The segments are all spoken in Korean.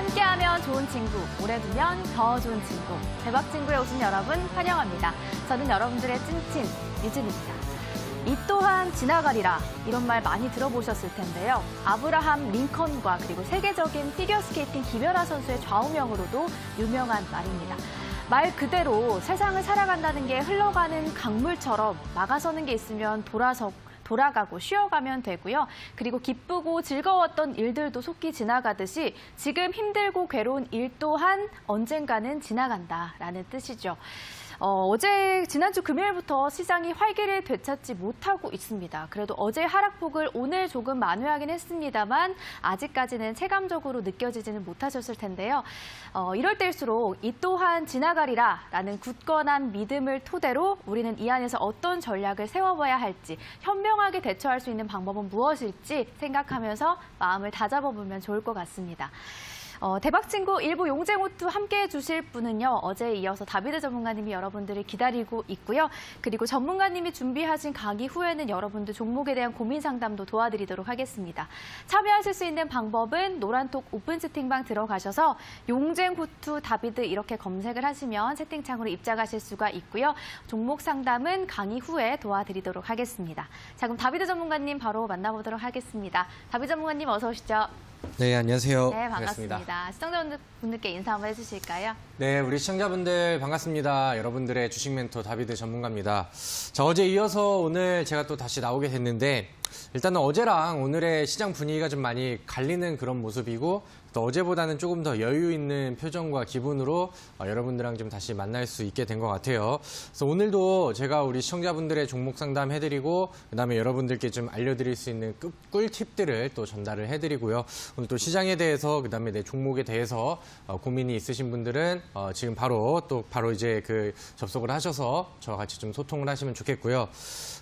함께하면 좋은 친구, 오래 두면 더 좋은 친구. 대박 친구에 오신 여러분 환영합니다. 저는 여러분들의 찐친 유진입니다. 이 또한 지나가리라 이런 말 많이 들어보셨을 텐데요. 아브라함 링컨과 그리고 세계적인 피겨스케이팅 김연아 선수의 좌우명으로도 유명한 말입니다. 말 그대로 세상을 살아간다는 게 흘러가는 강물처럼 막아서는 게 있으면 돌아가고 쉬어가면 되고요. 그리고 기쁘고 즐거웠던 일들도 속히 지나가듯이 지금 힘들고 괴로운 일 또한 언젠가는 지나간다라는 뜻이죠. 지난주 금요일부터 시장이 활기를 되찾지 못하고 있습니다. 그래도 어제 하락폭을 오늘 조금 만회하긴 했습니다만 아직까지는 체감적으로 느껴지지는 못하셨을 텐데요. 이럴 때일수록 이 또한 지나가리라라는 굳건한 믿음을 토대로 우리는 이 안에서 어떤 전략을 세워봐야 할지, 현명하게 대처할 수 있는 방법은 무엇일지 생각하면서 마음을 다잡아보면 좋을 것 같습니다. 대박친구 일부 용쟁호투 함께해 주실 분은요. 어제에 이어서 다비드 전문가님이 여러분들을 기다리고 있고요. 그리고 전문가님이 준비하신 강의 후에는 여러분들 종목에 대한 고민 상담도 도와드리도록 하겠습니다. 참여하실 수 있는 방법은 노란톡 오픈 채팅방 들어가셔서 용쟁호투 다비드 이렇게 검색을 하시면 채팅창으로 입장하실 수가 있고요. 종목 상담은 강의 후에 도와드리도록 하겠습니다. 자, 그럼 다비드 전문가님 바로 만나보도록 하겠습니다. 다비드 전문가님 어서 오시죠. 네, 안녕하세요. 네, 반갑습니다. 시청자분들께 인사 한번 해주실까요? 네, 우리 시청자분들 반갑습니다. 여러분들의 주식 멘토 다비드 전문가입니다. 자, 어제 이어서 오늘 제가 또 다시 나오게 됐는데 일단은 어제랑 오늘의 시장 분위기가 좀 많이 갈리는 그런 모습이고 또 어제보다는 조금 더 여유 있는 표정과 기분으로 여러분들랑 좀 다시 만날 수 있게 된 것 같아요. 그래서 오늘도 제가 우리 시청자분들의 종목 상담 해드리고 그다음에 여러분들께 좀 알려드릴 수 있는 꿀팁들을 또 전달을 해드리고요. 오늘 또 시장에 대해서 그다음에 내 종목에 대해서 고민이 있으신 분들은 지금 바로 이제 접속을 하셔서 저와 같이 좀 소통을 하시면 좋겠고요.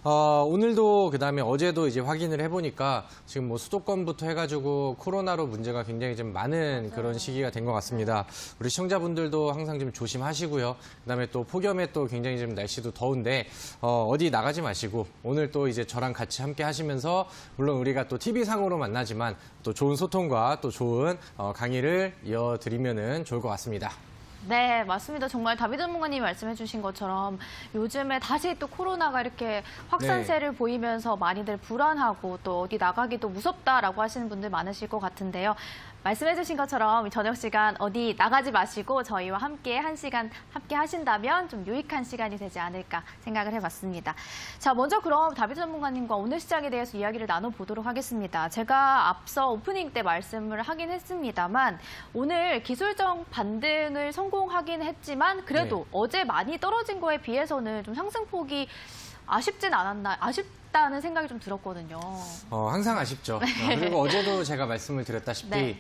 오늘도 그다음에 어제도 이제 확인을 해보니까 지금 뭐 수도권부터 해가지고 코로나로 문제가 굉장히 좀 많은 그런 시기가 된 것 같습니다. 우리 시청자분들도 항상 좀 조심하시고요. 그다음에 또 폭염에 또 굉장히 좀 날씨도 더운데 어디 나가지 마시고 오늘 또 이제 저랑 같이 함께 하시면서 물론 우리가 또 TV상으로 만나지만 또 좋은 소통과 또 좋은 강의를 이어드리면은 좋을 것 같습니다. 네, 맞습니다. 정말 다비드 전문가님이 말씀해 주신 것처럼 요즘에 다시 또 코로나가 이렇게 확산세를 보이면서 많이들 불안하고 또 어디 나가기도 무섭다라고 하시는 분들 많으실 것 같은데요. 말씀해 주신 것처럼 저녁 시간 어디 나가지 마시고 저희와 함께 한 시간 함께 하신다면 좀 유익한 시간이 되지 않을까 생각을 해봤습니다. 자, 먼저 그럼 다비드 전문가님과 오늘 시장에 대해서 이야기를 나눠보도록 하겠습니다. 제가 앞서 오프닝 때 말씀을 하긴 했습니다만 오늘 기술적 반등을 성공하긴 했지만 그래도 어제 많이 떨어진 거에 비해서는 좀 상승폭이 아쉽진 않았나, 아쉽다는 생각이 좀 들었거든요. 항상 아쉽죠. 그리고 어제도 제가 말씀을 드렸다시피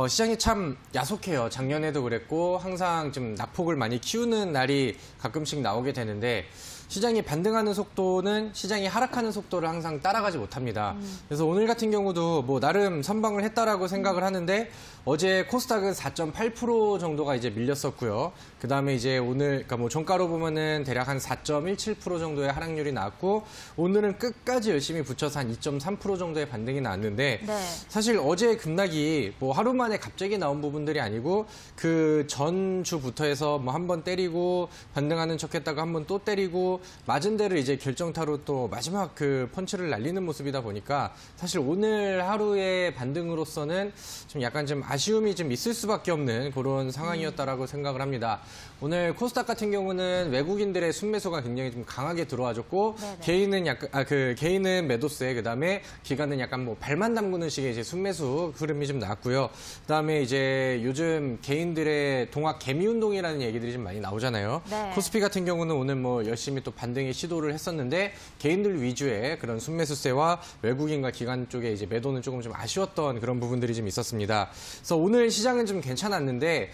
시장이 참 야속해요. 작년에도 그랬고 항상 좀 낙폭을 많이 키우는 날이 가끔씩 나오게 되는데 시장이 반등하는 속도는 시장이 하락하는 속도를 항상 따라가지 못합니다. 그래서 오늘 같은 경우도 뭐 나름 선방을 했다라고 생각을 하는데 어제 코스닥은 4.8% 정도가 이제 밀렸었고요. 그 다음에 이제 오늘, 그러니까 뭐 종가로 보면은 대략 한 4.17% 정도의 하락률이 나왔고 오늘은 끝까지 열심히 붙여서 한 2.3% 정도의 반등이 나왔는데 사실 어제 급락이 뭐 하루 만에 갑자기 나온 부분들이 아니고 그 전주부터 해서 뭐 한 번 때리고 반등하는 척 했다가 한 번 또 때리고 맞은 데를 이제 결정타로 또 마지막 그 펀치를 날리는 모습이다 보니까 사실 오늘 하루의 반등으로서는 좀 약간 좀 아쉬움이 좀 있을 수밖에 없는 그런 상황이었다라고 생각을 합니다. 오늘 코스닥 같은 경우는 외국인들의 순매수가 굉장히 좀 강하게 들어와줬고 개인은 약간 개인은 매도세 그다음에 기관은 약간 뭐 발만 담그는 식의 이제 순매수 흐름이 좀 나왔고요. 그다음에 이제 요즘 개인들의 동학 개미 운동이라는 얘기들이 좀 많이 나오잖아요. 코스피 같은 경우는 오늘 뭐 열심히 또 반등의 시도를 했었는데 개인들 위주의 그런 순매수세와 외국인과 기관 쪽에 이제 매도는 조금 좀 아쉬웠던 그런 부분들이 좀 있었습니다. 그래서 오늘 시장은 좀 괜찮았는데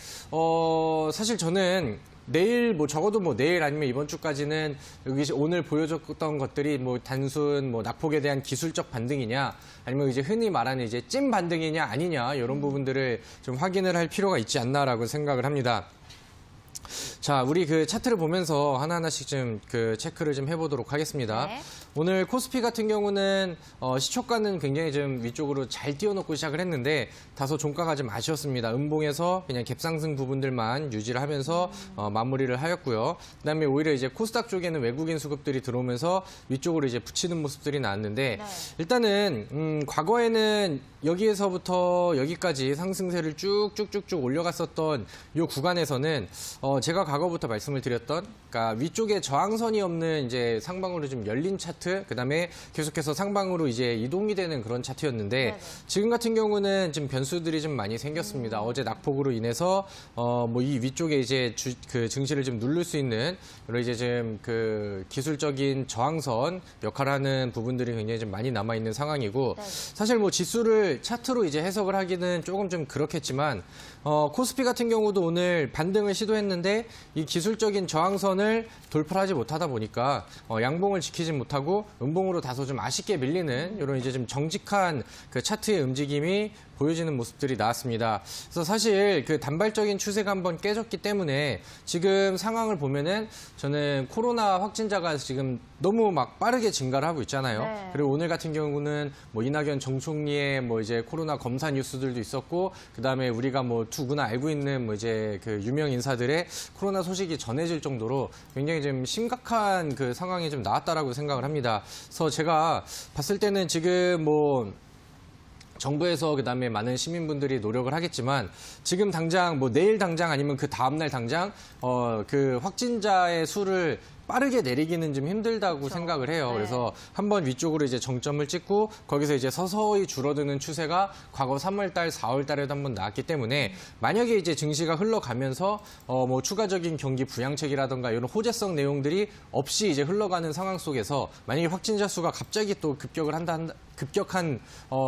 사실 저는 내일 뭐 적어도 뭐 내일 아니면 이번 주까지는 여기 오늘 보여줬던 것들이 뭐 단순 뭐 낙폭에 대한 기술적 반등이냐 아니면 이제 흔히 말하는 이제 찐 반등이냐 아니냐 이런 부분들을 좀 확인을 할 필요가 있지 않나라고 생각을 합니다. 자, 우리 그 차트를 보면서 하나하나씩 좀 그 체크를 좀 해보도록 하겠습니다. 네. 오늘 코스피 같은 경우는 시초가는 굉장히 좀 위쪽으로 잘 띄워놓고 시작을 했는데 다소 종가가 좀 아쉬웠습니다. 음봉에서 그냥 갭상승 부분들만 유지를 하면서 마무리를 하였고요. 그다음에 오히려 이제 코스닥 쪽에는 외국인 수급들이 들어오면서 위쪽으로 이제 붙이는 모습들이 나왔는데 네. 일단은 과거에는 여기에서부터 여기까지 상승세를 쭉쭉쭉쭉 올려갔었던 이 구간에서는 제가 과거부터 말씀을 드렸던, 그러니까 위쪽에 저항선이 없는 이제 상방으로 좀 열린 차트, 그다음에 계속해서 상방으로 이제 이동이 되는 그런 차트였는데 네네. 지금 같은 경우는 지금 변수들이 좀 많이 생겼습니다. 어제 낙폭으로 인해서 뭐 이 위쪽에 이제 그 증시를 좀 누를 수 있는 여러 이제 좀 그 기술적인 저항선 역할을 하는 부분들이 굉장히 좀 많이 남아 있는 상황이고 네네. 사실 뭐 지수를 차트로 이제 해석을 하기는 조금 좀 그렇겠지만 코스피 같은 경우도 오늘 반등을 시도했는데 이 기술적인 저항선을 돌파하지 못하다 보니까 양봉을 지키지 못하고 음봉으로 다소 좀 아쉽게 밀리는 이런 이제 좀 정직한 그 차트의 움직임이 보여지는 모습들이 나왔습니다. 그래서 사실 그 단발적인 추세가 한번 깨졌기 때문에 지금 상황을 보면은 저는 코로나 확진자가 지금 너무 막 빠르게 증가를 하고 있잖아요. 네. 그리고 오늘 같은 경우는 뭐 이낙연 정 총리의 뭐 이제 코로나 검사 뉴스들도 있었고, 그 다음에 우리가 뭐 누구나 알고 있는 뭐 이제 그 유명 인사들의 코로나 소식이 전해질 정도로 굉장히 좀 심각한 그 상황이 좀 나왔다라고 생각을 합니다. 그래서 제가 봤을 때는 지금 뭐 정부에서 그다음에 많은 시민분들이 노력을 하겠지만 지금 당장 뭐 내일 당장 아니면 그 다음날 당장 그 확진자의 수를 빠르게 내리기는 좀 힘들다고 그렇죠. 생각을 해요. 네. 그래서 한번 위쪽으로 이제 정점을 찍고 거기서 이제 서서히 줄어드는 추세가 과거 3월달, 4월달에도 한번 나왔기 때문에 만약에 이제 증시가 흘러가면서 뭐 추가적인 경기 부양책이라든가 이런 호재성 내용들이 없이 이제 흘러가는 상황 속에서 만약에 확진자 수가 갑자기 또 급격한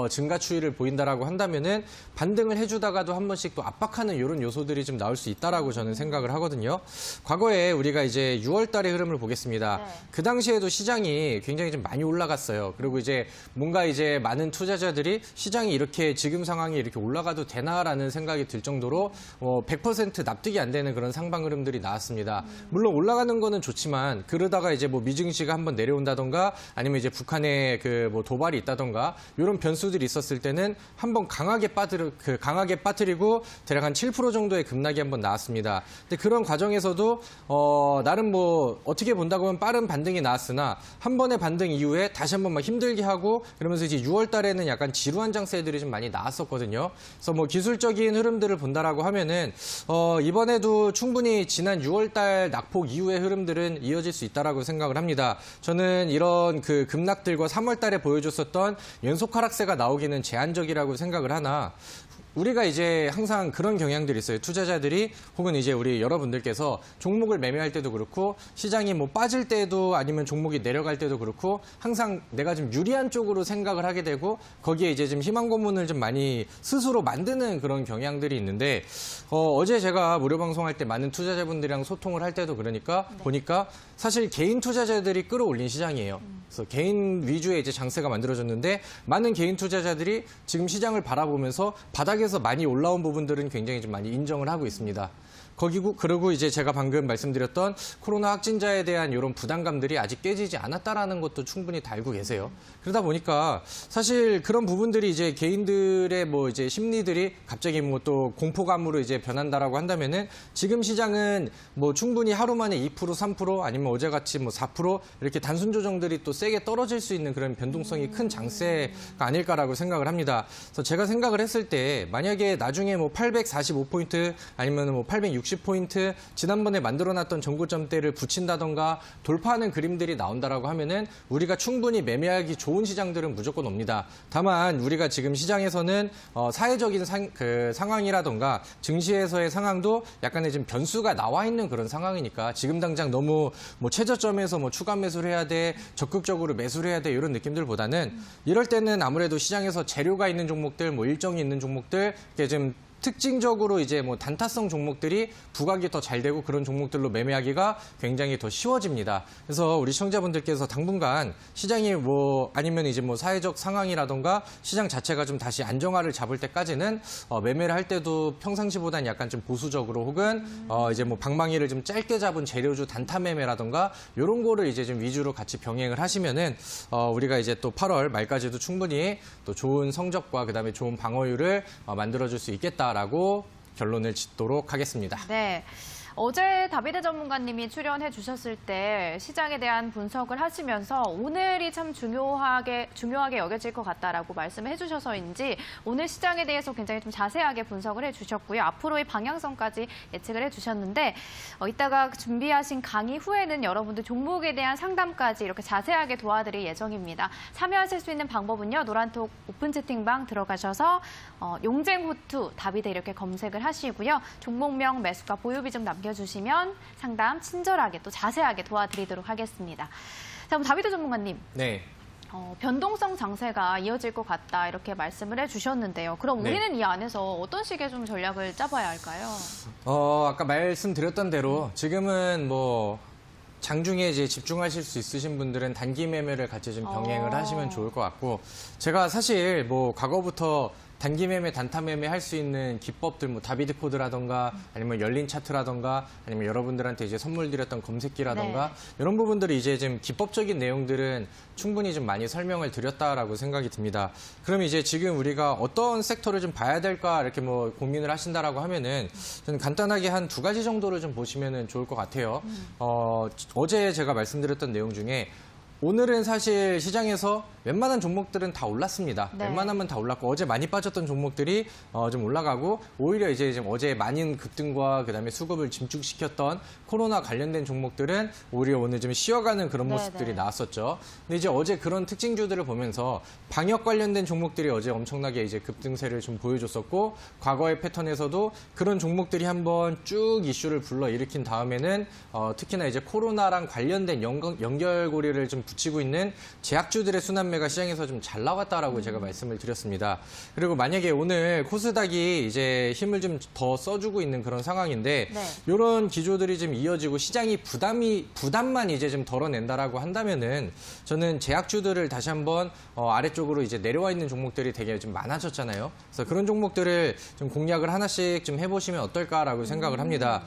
증가 추이를 보인다라고 한다면은 반등을 해주다가도 한 번씩 또 압박하는 이런 요소들이 좀 나올 수 있다라고 저는 생각을 하거든요. 과거에 우리가 이제 6월달의 흐름을 보겠습니다. 네. 그 당시에도 시장이 굉장히 좀 많이 올라갔어요. 그리고 이제 뭔가 이제 많은 투자자들이 시장이 이렇게 지금 상황이 이렇게 올라가도 되나라는 생각이 들 정도로 100% 납득이 안 되는 그런 상방 흐름들이 나왔습니다. 물론 올라가는 거는 좋지만 그러다가 이제 뭐 미증시가 한번 내려온다던가 아니면 이제 북한의 그 뭐 도발이 있다던가 이런 변수들이 있었을 때는 한번 강하게 빠뜨리고 대략 한 7% 정도의 급락이 한번 나왔습니다. 근데 그런 과정에서도 나름 뭐 어떻게 본다고 하면 빠른 반등이 나왔으나 한 번의 반등 이후에 다시 한번 막 힘들게 하고 그러면서 이제 6월 달에는 약간 지루한 장세들이 좀 많이 나왔었거든요. 그래서 뭐 기술적인 흐름들을 본다라고 하면은 이번에도 충분히 지난 6월 달 낙폭 이후의 흐름들은 이어질 수 있다라고 생각을 합니다. 저는 이런 그 급락들과 3월 달에 보여줬었던 연속 하락세가 나오기는 제한적이라고 생각을 하나 우리가 이제 항상 그런 경향들이 있어요. 투자자들이 혹은 이제 우리 여러분들께서 종목을 매매할 때도 그렇고 시장이 뭐 빠질 때도 아니면 종목이 내려갈 때도 그렇고 항상 내가 좀 유리한 쪽으로 생각을 하게 되고 거기에 이제 좀 희망 고문을 좀 많이 스스로 만드는 그런 경향들이 있는데 어제 제가 무료 방송할 때 많은 투자자분들이랑 소통을 할 때도 그러니까 보니까 사실 개인 투자자들이 끌어올린 시장이에요. 그래서 개인 위주의 이제 장세가 만들어졌는데 많은 개인 투자자들이 지금 시장을 바라보면서 바닥에서 많이 올라온 부분들은 굉장히 좀 많이 인정을 하고 있습니다. 그리고 이제 제가 방금 말씀드렸던 코로나 확진자에 대한 이런 부담감들이 아직 깨지지 않았다라는 것도 충분히 다 알고 계세요. 그러다 보니까 사실 그런 부분들이 이제 개인들의 뭐 이제 심리들이 갑자기 뭐 또 공포감으로 이제 변한다라고 한다면은 지금 시장은 뭐 충분히 하루 만에 2%, 3% 아니면 어제같이 뭐 4% 이렇게 단순 조정들이 또 세게 떨어질 수 있는 그런 변동성이 큰 장세가 아닐까라고 생각을 합니다. 그래서 제가 생각을 했을 때 만약에 나중에 뭐 845포인트 아니면 뭐 860포인트 지난번에 만들어놨던 전고점대를 붙인다던가 돌파하는 그림들이 나온다라고 하면은 우리가 충분히 매매하기 좋은 시장들은 무조건 옵니다. 다만 우리가 지금 시장에서는 사회적인 상황이라던가 증시에서의 상황도 약간의 좀 변수가 나와 있는 그런 상황이니까 지금 당장 너무 뭐 최저점에서 뭐 추가 매수를 해야 돼, 적극적으로 매수를 해야 돼 이런 느낌들보다는 이럴 때는 아무래도 시장에서 재료가 있는 종목들, 뭐 일정이 있는 종목들 이렇게 좀 특징적으로 이제 뭐 단타성 종목들이 부각이 더 잘 되고 그런 종목들로 매매하기가 굉장히 더 쉬워집니다. 그래서 우리 시청자분들께서 당분간 시장이 뭐 아니면 이제 뭐 사회적 상황이라던가 시장 자체가 좀 다시 안정화를 잡을 때까지는 매매를 할 때도 평상시보다는 약간 좀 보수적으로 혹은 이제 뭐 방망이를 좀 짧게 잡은 재료주 단타 매매라던가 이런 거를 이제 좀 위주로 같이 병행을 하시면은 우리가 이제 또 8월 말까지도 충분히 또 좋은 성적과 그다음에 좋은 방어율을 만들어줄 수 있겠다라고 결론을 짓도록 하겠습니다. 네. 어제 다비드 전문가님이 출연해 주셨을 때 시장에 대한 분석을 하시면서 오늘이 참 중요하게 여겨질 것 같다라고 말씀을 해주셔서인지 오늘 시장에 대해서 굉장히 좀 자세하게 분석을 해주셨고요. 앞으로의 방향성까지 예측을 해주셨는데 이따가 준비하신 강의 후에는 여러분들 종목에 대한 상담까지 이렇게 자세하게 도와드릴 예정입니다. 참여하실 수 있는 방법은요. 노란톡 오픈 채팅방 들어가셔서 용쟁호투 다비드 이렇게 검색을 하시고요. 종목명 매수가 보유비 좀 남겨주시면 상담 친절하게 또 자세하게 도와드리도록 하겠습니다. 자, 그럼 다비드 전문가님. 네. 변동성 장세가 이어질 것 같다 이렇게 말씀을 해주셨는데요. 그럼 네. 우리는 이 안에서 어떤 식의 좀 전략을 짜봐야 할까요? 아까 말씀드렸던 대로 지금은 뭐 장중에 이제 집중하실 수 있으신 분들은 단기 매매를 같이 좀 병행을 하시면 좋을 것 같고 제가 사실 뭐 과거부터 단기 매매, 단타 매매 할 수 있는 기법들, 뭐 다비드 코드라던가 아니면 열린 차트라던가 아니면 여러분들한테 이제 선물 드렸던 검색기라던가 네. 이런 부분들이 이제 좀 기법적인 내용들은 충분히 좀 많이 설명을 드렸다라고 생각이 듭니다. 그럼 이제 지금 우리가 어떤 섹터를 좀 봐야 될까 이렇게 뭐 고민을 하신다라고 하면은 저는 간단하게 한 2가지 정도를 좀 보시면은 좋을 것 같아요. 어제 제가 말씀드렸던 내용 중에 오늘은 사실 시장에서 웬만한 종목들은 다 올랐습니다. 네. 웬만하면 다 올랐고 어제 많이 빠졌던 종목들이 좀 올라가고 오히려 이제 좀 어제 많은 급등과 그다음에 수급을 짐축시켰던 코로나 관련된 종목들은 오히려 오늘 좀 쉬어가는 그런 모습들이 네네. 나왔었죠. 근데 이제 어제 그런 특징주들을 보면서 방역 관련된 종목들이 어제 엄청나게 이제 급등세를 좀 보여줬었고 과거의 패턴에서도 그런 종목들이 한번 쭉 이슈를 불러일으킨 다음에는 특히나 이제 코로나랑 관련된 연결고리를 좀 붙이고 있는 제약주들의 순환매가 시장에서 좀 잘 나왔다라고 제가 말씀을 드렸습니다. 그리고 만약에 오늘 코스닥이 이제 힘을 좀 더 써주고 있는 그런 상황인데 네. 이런 기조들이 좀 이어지고 시장이 부담만 이제 좀 덜어낸다라고 한다면은 저는 제약주들을 다시 한번 아래쪽으로 이제 내려와 있는 종목들이 되게 좀 많아졌잖아요. 그래서 그런 종목들을 좀 공략을 하나씩 좀 해보시면 어떨까라고 생각을 합니다.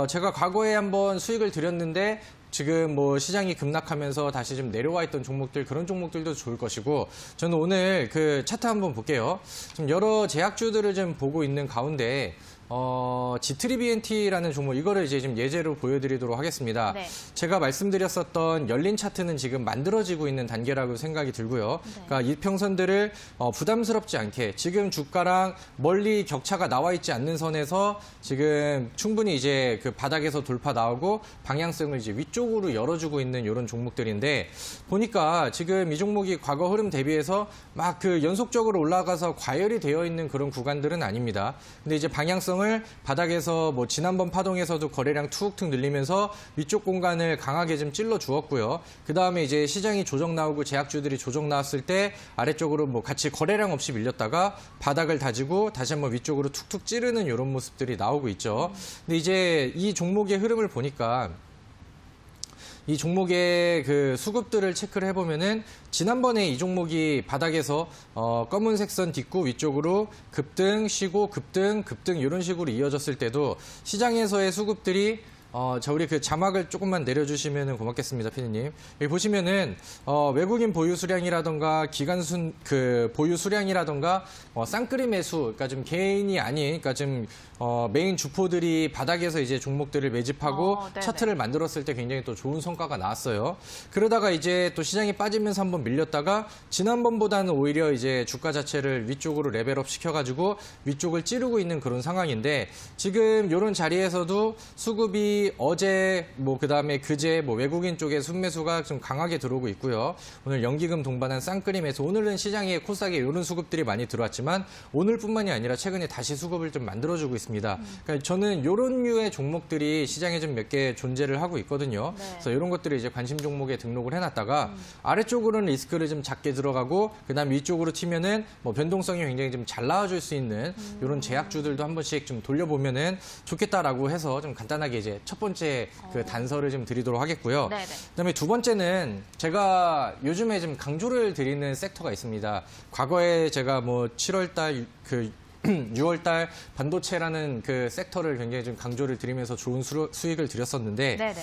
제가 과거에 한번 수익을 드렸는데 지금 뭐 시장이 급락하면서 다시 좀 내려와 있던 종목들 그런 종목들도 좋을 것이고 저는 오늘 그 차트 한번 볼게요. 좀 여러 제약주들을 좀 보고 있는 가운데 G3BNT라는 종목 이거를 이제 좀 예제로 보여드리도록 하겠습니다. 네. 제가 말씀드렸었던 열린 차트는 지금 만들어지고 있는 단계라고 생각이 들고요. 그러니까 이평선들을 부담스럽지 않게 지금 주가랑 멀리 격차가 나와 있지 않는 선에서 지금 충분히 이제 그 바닥에서 돌파 나오고 방향성을 이제 위쪽으로 열어주고 있는 이런 종목들인데 보니까 지금 이 종목이 과거 흐름 대비해서 막 그 연속적으로 올라가서 과열이 되어 있는 그런 구간들은 아닙니다. 근데 이제 방향성을 바닥에서 뭐 지난번 파동에서도 거래량 툭툭 늘리면서 위쪽 공간을 강하게 좀 찔러 주었고요. 그 다음에 이제 시장이 조정 나오고 제약주들이 조정 나왔을 때 아래쪽으로 뭐 같이 거래량 없이 밀렸다가 바닥을 다지고 다시 한번 위쪽으로 툭툭 찌르는 이런 모습들이 나오고 있죠. 근데 이제 이 종목의 흐름을 보니까 이 종목의 그 수급들을 체크를 해보면은 지난번에 이 종목이 바닥에서 검은색 선 딛고 위쪽으로 급등, 쉬고 급등, 급등 이런 식으로 이어졌을 때도 시장에서의 수급들이 우리 그 자막을 조금만 내려주시면 고맙겠습니다, 피디님. 여기 보시면은, 외국인 보유 수량이라던가, 기관 보유 수량이라던가, 쌍끌이 매수, 그러니까 좀 개인이 아닌, 그러니까 좀, 메인 주포들이 바닥에서 이제 종목들을 매집하고 차트를 만들었을 때 굉장히 또 좋은 성과가 나왔어요. 그러다가 이제 또 시장이 빠지면서 한번 밀렸다가, 지난번보다는 오히려 이제 주가 자체를 위쪽으로 레벨업 시켜가지고 위쪽을 찌르고 있는 그런 상황인데, 지금 이런 자리에서도 수급이 특히 어제 뭐 그다음에 그제 뭐 외국인 쪽에 순매수가 좀 강하게 들어오고 있고요. 오늘 연기금 동반한 쌍끌림에서 오늘은 시장에 코스닥에 이런 수급들이 많이 들어왔지만 오늘뿐만이 아니라 최근에 다시 수급을 좀 만들어주고 있습니다. 그러니까 저는 이런 류의 종목들이 시장에 좀 몇 개 존재를 하고 있거든요. 네. 그래서 이런 것들을 이제 관심 종목에 등록을 해놨다가 아래쪽으로는 리스크를 좀 작게 들어가고 그다음 위쪽으로 튀면은 뭐 변동성이 굉장히 좀 잘 나와줄 수 있는 이런 제약주들도 한 번씩 좀 돌려보면은 좋겠다라고 해서 좀 간단하게 이제 첫 번째 그 단서를 좀 드리도록 하겠고요. 네네. 그다음에 두 번째는 제가 요즘에 좀 강조를 드리는 섹터가 있습니다. 과거에 제가 뭐 7월달 6월달 반도체라는 그 섹터를 굉장히 좀 강조를 드리면서 좋은 수익을 드렸었는데, 네네.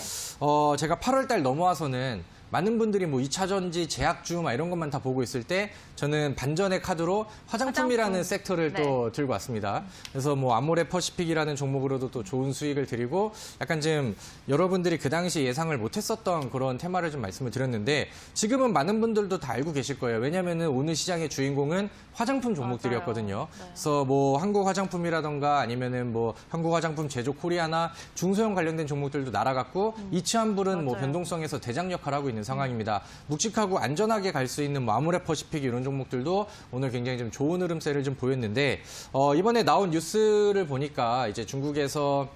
제가 8월달 넘어와서는 많은 분들이 뭐 2차전지, 제약주 막 이런 것만 다 보고 있을 때 저는 반전의 카드로 화장품이라는 화장품. 섹터를 네. 또 들고 왔습니다. 그래서 뭐 아모레 퍼시픽이라는 종목으로도 또 좋은 수익을 드리고 약간 좀 여러분들이 그 당시 예상을 못했었던 그런 테마를 좀 말씀을 드렸는데 지금은 많은 분들도 다 알고 계실 거예요. 왜냐하면 오늘 시장의 주인공은 화장품 종목들이었거든요. 맞아요. 네. 그래서 뭐 한국화장품이라던가 아니면은 뭐 한국화장품 제조 코리아나 중소형 관련된 종목들도 날아갔고 이치환불은 뭐 맞아요. 변동성에서 대장 역할을 하고 있는 상황입니다. 묵직하고 안전하게 갈 수 있는 뭐 아모레 퍼시픽 이런 종목들도 오늘 굉장히 좀 좋은 흐름세를 좀 보였는데 이번에 나온 뉴스를 보니까 이제 중국에서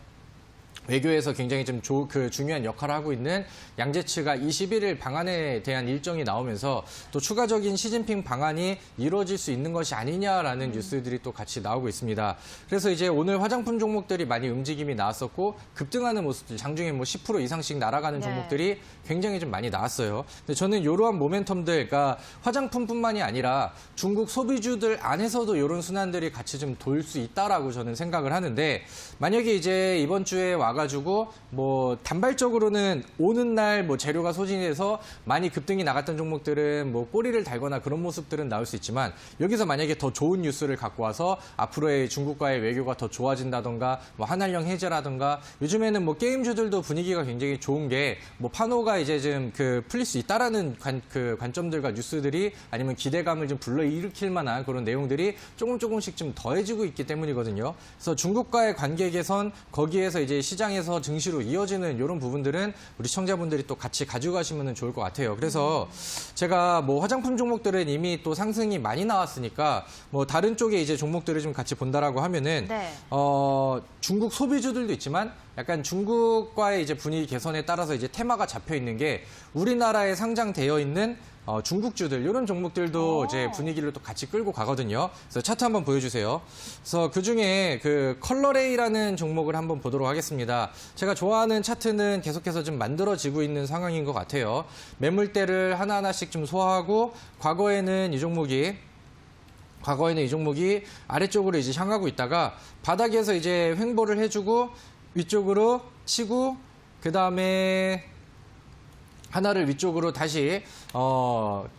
외교에서 굉장히 좀 중요한 역할을 하고 있는 양제츠가 21일 방안에 대한 일정이 나오면서 또 추가적인 시진핑 방안이 이루어질 수 있는 것이 아니냐라는 뉴스들이 또 같이 나오고 있습니다. 그래서 이제 오늘 화장품 종목들이 많이 움직임이 나왔었고 급등하는 모습들 장중에 뭐 10% 이상씩 날아가는 네. 종목들이 굉장히 좀 많이 나왔어요. 근데 저는 이러한 모멘텀들, 그러니까 화장품뿐만이 아니라 중국 소비주들 안에서도 이런 순환들이 같이 좀 돌 수 있다라고 저는 생각을 하는데 만약에 이제 이번 주에 와가지고 뭐 단발적으로는 오는 날 뭐 재료가 소진이 돼서 많이 급등이 나갔던 종목들은 뭐 꼬리를 달거나 그런 모습들은 나올 수 있지만 여기서 만약에 더 좋은 뉴스를 갖고 와서 앞으로의 중국과의 외교가 더 좋아진다던가 뭐 한한령 해제라던가 요즘에는 뭐 게임주들도 분위기가 굉장히 좋은 게 뭐 파노가 이제 좀 풀릴 수 있다라는 관점들과 뉴스들이 아니면 기대감을 좀 불러일으킬 만한 그런 내용들이 조금씩 좀 더해지고 있기 때문이거든요. 그래서 중국과의 관계 개선 거기에서 이제 시장에서 증시로 이어지는 이런 부분들은 우리 시청자분들이 또 같이 가지고 가시면 좋을 것 같아요. 그래서 제가 뭐 화장품 종목들은 이미 또 상승이 많이 나왔으니까 뭐 다른 쪽에 이제 종목들을 좀 같이 본다라고 하면은 네. 중국 소비주들도 있지만 약간 중국과의 이제 분위기 개선에 따라서 이제 테마가 잡혀 있는 게 우리나라에 상장되어 있는 중국주들 이런 종목들도 이제 분위기를 또 같이 끌고 가거든요. 그래서 차트 한번 보여주세요. 그래서 그 중에 그 컬러레이라는 종목을 한번 보도록 하겠습니다. 제가 좋아하는 차트는 계속해서 좀 만들어지고 있는 상황인 것 같아요. 매물대를 하나하나씩 좀 소화하고 과거에는 이 종목이 아래쪽으로 이제 향하고 있다가 바닥에서 이제 횡보를 해주고 위쪽으로 치고 그 다음에 하나를 위쪽으로 다시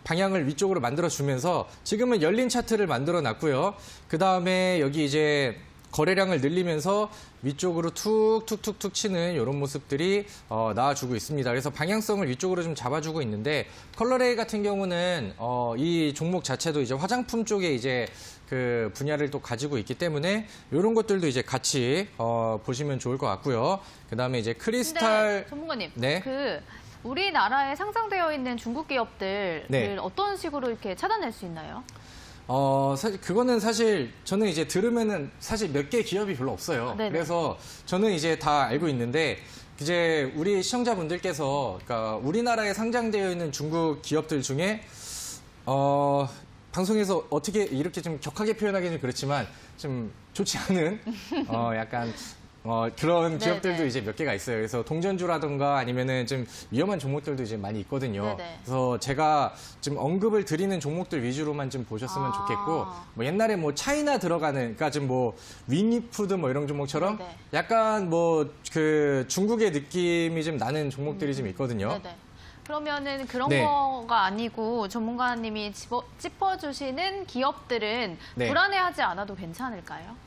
방향을 위쪽으로 만들어주면서 지금은 열린 차트를 만들어 놨고요. 그 다음에 여기 이제 거래량을 늘리면서 위쪽으로 툭툭툭툭 치는 이런 모습들이 나와주고 있습니다. 그래서 방향성을 위쪽으로 좀 잡아주고 있는데 컬러레이 같은 경우는 이 종목 자체도 이제 화장품 쪽에 이제 그 분야를 또 가지고 있기 때문에 이런 것들도 이제 같이 보시면 좋을 것 같고요. 그 다음에 이제 크리스탈 근데 전문가님, 네. 우리나라에 상장되어 있는 중국 기업들을 네. 어떤 식으로 이렇게 차단할 수 있나요? 그거는 사실 저는 이제 들으면은 사실 몇 개 기업이 별로 없어요. 네네. 그래서 저는 이제 다 알고 있는데 이제 우리 시청자분들께서 그러니까 우리나라에 상장되어 있는 중국 기업들 중에 방송에서 어떻게 이렇게 좀 격하게 표현하기는 좀 그렇지만 좀 좋지 않은 약간 그런 기업들도 네네. 이제 몇 개가 있어요. 그래서 동전주라든가 아니면은 좀 위험한 종목들도 이제 많이 있거든요. 네네. 그래서 제가 좀 언급을 드리는 종목들 위주로만 좀 보셨으면 좋겠고, 뭐 옛날에 뭐 차이나 들어가는, 그러니까 좀 뭐 위니푸드 뭐 이런 종목처럼 네네. 약간 뭐 그 중국의 느낌이 좀 나는 종목들이 좀 있거든요. 네네. 그러면은 그런 네. 거가 아니고 전문가님이 짚어주시는 기업들은 네. 불안해하지 않아도 괜찮을까요?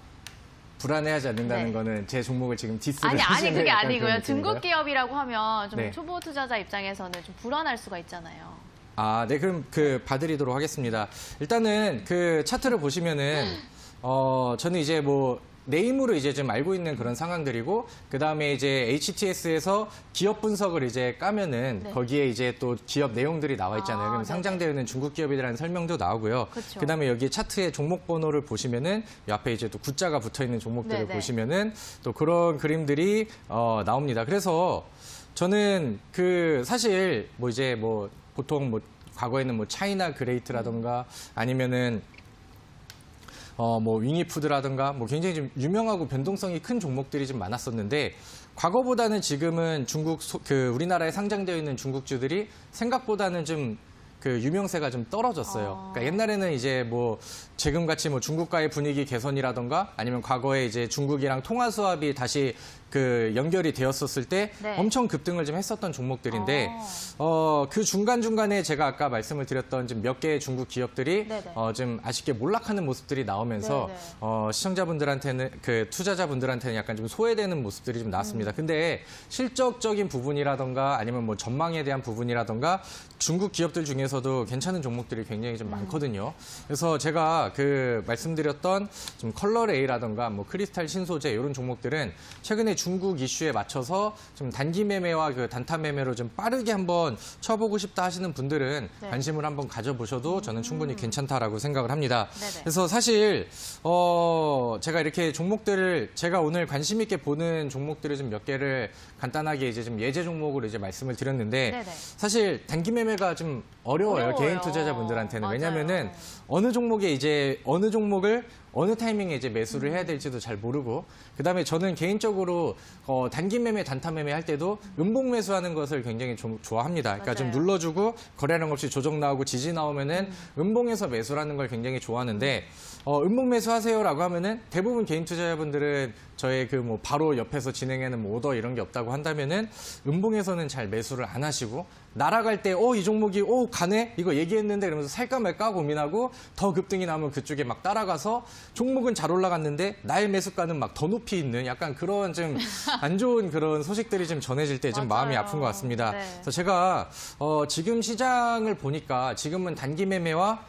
불안해하지 않는다는 네. 거는 제 종목을 지금 디스를 아니 하시는 그게 약간 아니고요. 그런 중국 느낌인가요? 기업이라고 하면 좀 네. 초보 투자자 입장에서는 좀 불안할 수가 있잖아요. 네, 그럼 봐드리도록 하겠습니다. 일단은 그 차트를 보시면은, 저는 이제 뭐 네임으로 이제 좀 알고 있는 그런 상황들이고, 그 다음에 이제 HTS에서 기업 분석을 이제 까면은 네. 거기에 이제 또 기업 내용들이 나와 있잖아요. 그럼 네네. 상장되어 있는 중국 기업이라는 설명도 나오고요. 그쵸. 그 다음에 여기 차트의 종목 번호를 보시면은 이 앞에 이제 또 구자가 붙어 있는 종목들을 네네. 보시면은 또 그런 그림들이 나옵니다. 그래서 저는 그 사실 뭐 이제 뭐 보통 뭐 과거에는 뭐 차이나 그레이트라던가 아니면은 뭐 윙이푸드라든가 뭐 굉장히 좀 유명하고 변동성이 큰 종목들이 좀 많았었는데, 과거보다는 지금은 우리나라에 상장되어 있는 중국주들이 생각보다는 좀 그 유명세가 좀 떨어졌어요. 그러니까 옛날에는 이제 뭐 지금같이 뭐 중국과의 분위기 개선이라던가 아니면 과거에 이제 중국이랑 통화 수합이 다시 그 연결이 되었었을 때 네. 엄청 급등을 좀 했었던 종목들인데, 그 중간중간에 제가 아까 말씀을 드렸던 좀 몇 개의 중국 기업들이 네네. 좀 아쉽게 몰락하는 모습들이 나오면서 네네. 시청자분들한테는 그 투자자분들한테는 약간 좀 소외되는 모습들이 좀 나왔습니다. 근데 실적적인 부분이라던가 아니면 뭐 전망에 대한 부분이라던가 중국 기업들 중에서도 괜찮은 종목들이 굉장히 좀 많거든요. 그래서 제가 그 말씀드렸던 좀 컬러레이라던가 뭐 크리스탈 신소재 이런 종목들은 최근에 중국 이슈에 맞춰서 좀 단기 매매와 그 단타 매매로 좀 빠르게 한번 쳐보고 싶다 하시는 분들은 네. 관심을 한번 가져보셔도 저는 충분히 괜찮다라고 생각을 합니다. 네네. 그래서 사실 제가 이렇게 종목들을 제가 오늘 관심 있게 보는 종목들을 좀 몇 개를 간단하게 이제 좀 예제 종목으로 이제 말씀을 드렸는데, 네네. 사실 단기 매매가 좀 어려워요. 개인 투자자분들한테는. 맞아요. 왜냐면은 어느 종목에 이제 어느 종목을 어느 타이밍에 이제 매수를 해야 될지도 잘 모르고, 그다음에 저는 개인적으로 단기 매매, 단타 매매 할 때도 음봉 매수하는 것을 굉장히 좀 좋아합니다. 그러니까 좀 맞아요. 눌러주고 거래량 없이 조정 나오고 지지 나오면은 음봉에서 매수라는 걸 굉장히 좋아하는데, 음봉 매수하세요라고 하면은 대부분 개인 투자자분들은 저의 그 뭐 바로 옆에서 진행하는 뭐 오더 이런 게 없다고 한다면은 음봉에서는 잘 매수를 안 하시고, 날아갈 때 이 종목이 가네? 이거 얘기했는데 이러면서 살까 말까 고민하고 더 급등이 나오면 그쪽에 막 따라가서 종목은 잘 올라갔는데 나의 매수가는 막 더 높이 있는 약간 그런 좀 안 좋은 그런 소식들이 좀 전해질 때 좀 마음이 맞아요. 아픈 것 같습니다. 네. 그래서 제가 지금 시장을 보니까 지금은 단기 매매와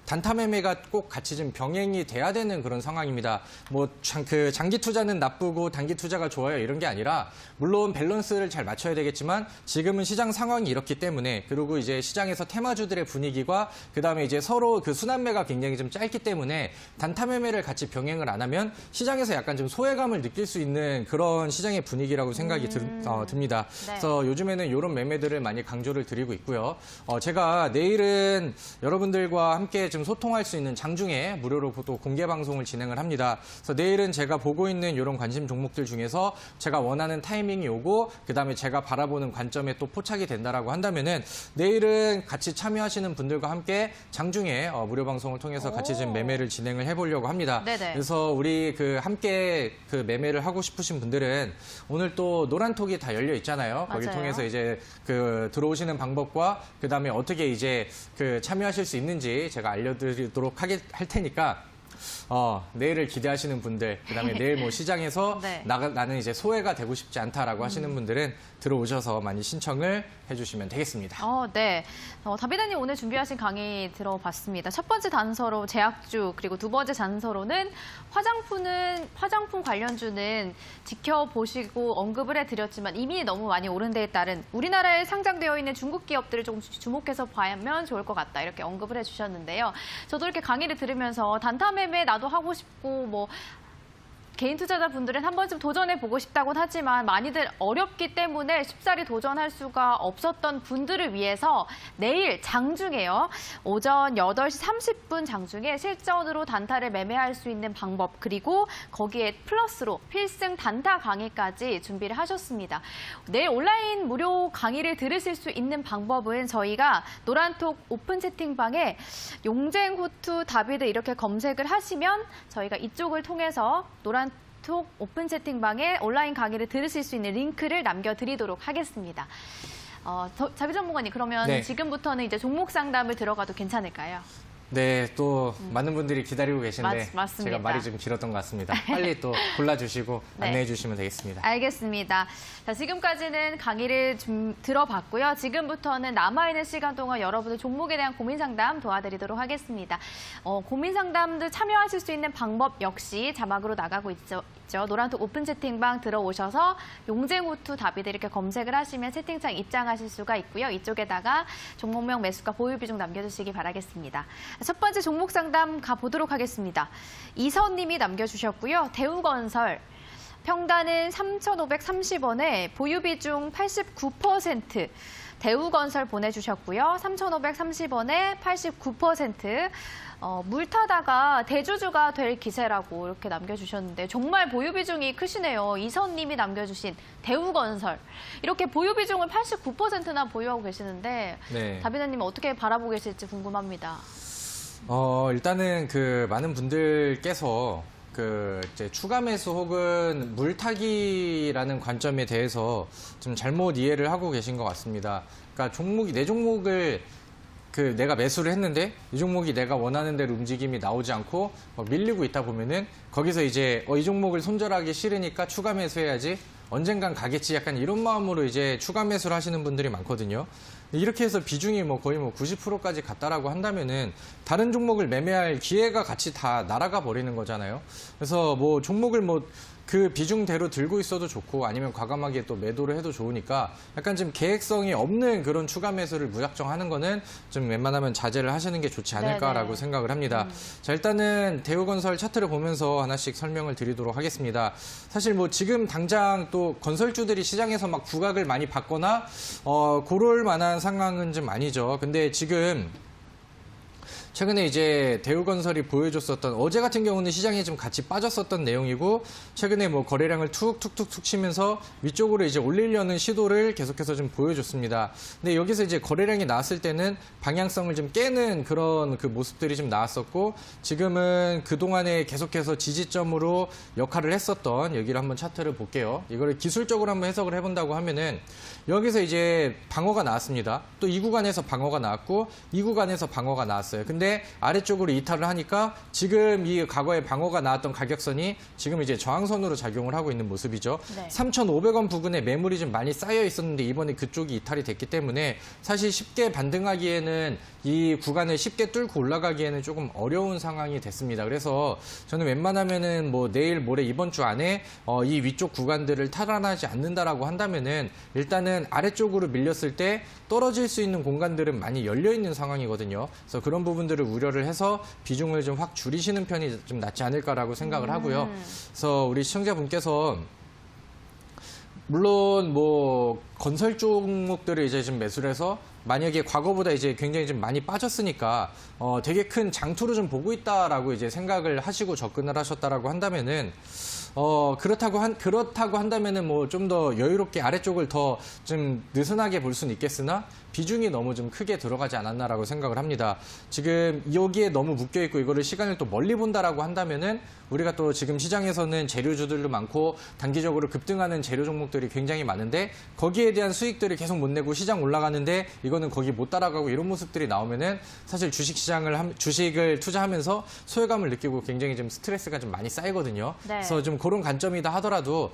단타 매매가 꼭 같이 좀 병행이 돼야 되는 그런 상황입니다. 뭐 장기 투자는 나쁘고 단기 투자가 좋아요 이런 게 아니라, 물론 밸런스를 잘 맞춰야 되겠지만 지금은 시장 상황이 이렇기 때문에, 그리고 이제 시장에서 테마주들의 분위기와 그다음에 이제 서로 그 순환매가 굉장히 좀 짧기 때문에 단타 매매를 같이 병행을 안 하면 시장에서 약간 좀 소외감을 느낄 수 있는 그런 시장의 분위기라고 생각이 듭니다. 네. 그래서 요즘에는 이런 매매들을 많이 강조를 드리고 있고요. 제가 내일은 여러분들과 함께 좀 소통할 수 있는 장중에 무료로 또 공개 방송을 진행을 합니다. 그래서 내일은 제가 보고 있는 이런 관심 종목들 중에서 제가 원하는 타이밍이 오고 그다음에 제가 바라보는 관점에 또 포착이 된다라고 한다면은 내일은 같이 참여하시는 분들과 함께 장중에 무료 방송을 통해서 같이 좀 매매를 진행을 해보려고 합니다. 네네. 그래서 우리 그 함께 그 매매를 하고 싶으신 분들은 오늘 또 노란톡이 다 열려 있잖아요. 거기 맞아요. 통해서 이제 그 들어오시는 방법과 그다음에 어떻게 이제 그 참여하실 수 있는지 제가 알려드리도록 할 테니까 내일을 기대하시는 분들, 그다음에 내일 뭐 시장에서 네. 나는 이제 소외가 되고 싶지 않다라고 하시는 분들은 들어오셔서 많이 신청을 해주시면 되겠습니다. 네. 다비다님 오늘 준비하신 강의 들어봤습니다. 첫 번째 단서로 제약주, 그리고 두 번째 단서로는 화장품 관련주는 지켜보시고 언급을 해드렸지만 이미 너무 많이 오른 데에 따른 우리나라에 상장되어 있는 중국 기업들을 조금 주목해서 보면 좋을 것 같다, 이렇게 언급을 해주셨는데요. 저도 이렇게 강의를 들으면서 단타 매매 나도 하고 싶고 뭐 개인 투자자분들은 한 번쯤 도전해보고 싶다곤 하지만 많이들 어렵기 때문에 쉽사리 도전할 수가 없었던 분들을 위해서 내일 장중에요. 오전 8시 30분 장중에 실전으로 단타를 매매할 수 있는 방법, 그리고 거기에 플러스로 필승 단타 강의까지 준비를 하셨습니다. 내일 온라인 무료 강의를 들으실 수 있는 방법은 저희가 노란톡 오픈 채팅방에 용쟁, 후투, 다비드 이렇게 검색을 하시면 저희가 이쪽을 통해서 노란톡 오픈 채팅방에 온라인 강의를 들으실 수 있는 링크를 남겨드리도록 하겠습니다. 자비 전문가님, 그러면 네. 지금부터는 이제 종목 상담을 들어가도 괜찮을까요? 네, 또 많은 분들이 기다리고 계신데 맞습니다. 제가 말이 좀 길었던 것 같습니다. 빨리 또 골라주시고 네. 안내해 주시면 되겠습니다. 알겠습니다. 자, 지금까지는 강의를 좀 들어봤고요. 지금부터는 남아있는 시간 동안 여러분의 종목에 대한 고민 상담 도와드리도록 하겠습니다. 고민 상담도 참여하실 수 있는 방법 역시 자막으로 나가고 있죠. 노란톡 오픈 채팅방 들어오셔서 용쟁우투 답이들 이렇게 검색을 하시면 채팅창 입장하실 수가 있고요. 이쪽에다가 종목명 매수가 보유 비중 남겨주시기 바라겠습니다. 첫 번째 종목 상담 가보도록 하겠습니다. 이선님이 남겨주셨고요. 대우건설. 평단은 3,530원에 보유 비중 89%. 대우건설 보내주셨고요. 3,530원에 89%. 물 타다가 대주주가 될 기세라고 이렇게 남겨주셨는데 정말 보유 비중이 크시네요. 이선님이 남겨주신 대우건설. 이렇게 보유 비중을 89%나 보유하고 계시는데 네. 다비드님 어떻게 바라보고 계실지 궁금합니다. 일단은 그 많은 분들께서 이제 추가 매수 혹은 물타기라는 관점에 대해서 좀 잘못 이해를 하고 계신 것 같습니다. 그러니까 내 종목을 내가 매수를 했는데 이 종목이 내가 원하는 대로 움직임이 나오지 않고 밀리고 있다 보면은 거기서 이제 이 종목을 손절하기 싫으니까 추가 매수해야지 언젠간 가겠지 약간 이런 마음으로 이제 추가 매수를 하시는 분들이 많거든요. 이렇게 해서 비중이 거의 90%까지 갔다라고 한다면은 다른 종목을 매매할 기회가 같이 다 날아가 버리는 거잖아요. 그래서 종목을 그 비중대로 들고 있어도 좋고 아니면 과감하게 또 매도를 해도 좋으니까 약간 좀 계획성이 없는 그런 추가 매수를 무작정 하는 거는 좀 웬만하면 자제를 하시는 게 좋지 않을까라고 네네. 생각을 합니다. 자, 일단은 대우건설 차트를 보면서 하나씩 설명을 드리도록 하겠습니다. 사실 지금 당장 또 건설주들이 시장에서 막 부각을 많이 받거나 그럴 만한 상황은 좀 아니죠. 근데 지금 최근에 이제 대우건설이 보여줬었던 어제 같은 경우는 시장에 좀 같이 빠졌었던 내용이고 최근에 거래량을 툭툭툭툭 치면서 위쪽으로 이제 올리려는 시도를 계속해서 좀 보여줬습니다. 근데 여기서 이제 거래량이 나왔을 때는 방향성을 좀 깨는 그런 그 모습들이 좀 나왔었고 지금은 그동안에 계속해서 지지점으로 역할을 했었던 여기를 한번 차트를 볼게요. 이거를 기술적으로 한번 해석을 해본다고 하면은 여기서 이제 방어가 나왔습니다. 또 이 구간에서 방어가 나왔고 이 구간에서 방어가 나왔어요. 근데 아래쪽으로 이탈을 하니까 지금 이 과거에 방어가 나왔던 가격선이 지금 이제 저항선으로 작용을 하고 있는 모습이죠. 네. 3,500원 부근에 매물이 좀 많이 쌓여 있었는데 이번에 그쪽이 이탈이 됐기 때문에 사실 쉽게 반등하기에는 이 구간을 쉽게 뚫고 올라가기에는 조금 어려운 상황이 됐습니다. 그래서 저는 웬만하면은 내일 모레 이번 주 안에 이 위쪽 구간들을 탈환하지 않는다라고 한다면은 일단은 아래쪽으로 밀렸을 때 떨어질 수 있는 공간들은 많이 열려 있는 상황이거든요. 그래서 그런 부분들을 우려를 해서 비중을 좀 확 줄이시는 편이 좀 낫지 않을까라고 생각을 하고요. 그래서 우리 시청자분께서 물론 건설 종목들을 이제 좀 매수를 해서 만약에 과거보다 이제 굉장히 좀 많이 빠졌으니까 되게 큰 장투를 좀 보고 있다라고 이제 생각을 하시고 접근을 하셨다라고 한다면은 그렇다고 한다면은 좀 더 여유롭게 아래쪽을 더 좀 느슨하게 볼 수는 있겠으나 비중이 너무 좀 크게 들어가지 않았나라고 생각을 합니다. 지금 여기에 너무 묶여 있고 이거를 시간을 또 멀리 본다라고 한다면은 우리가 또 지금 시장에서는 재료주들도 많고 단기적으로 급등하는 재료 종목들이 굉장히 많은데 거기에 대한 수익들을 계속 못 내고 시장 올라가는데 이거는 거기 못 따라가고 이런 모습들이 나오면은 사실 주식을 투자하면서 소외감을 느끼고 굉장히 좀 스트레스가 좀 많이 쌓이거든요. 네. 그래서 좀 그런 관점이다 하더라도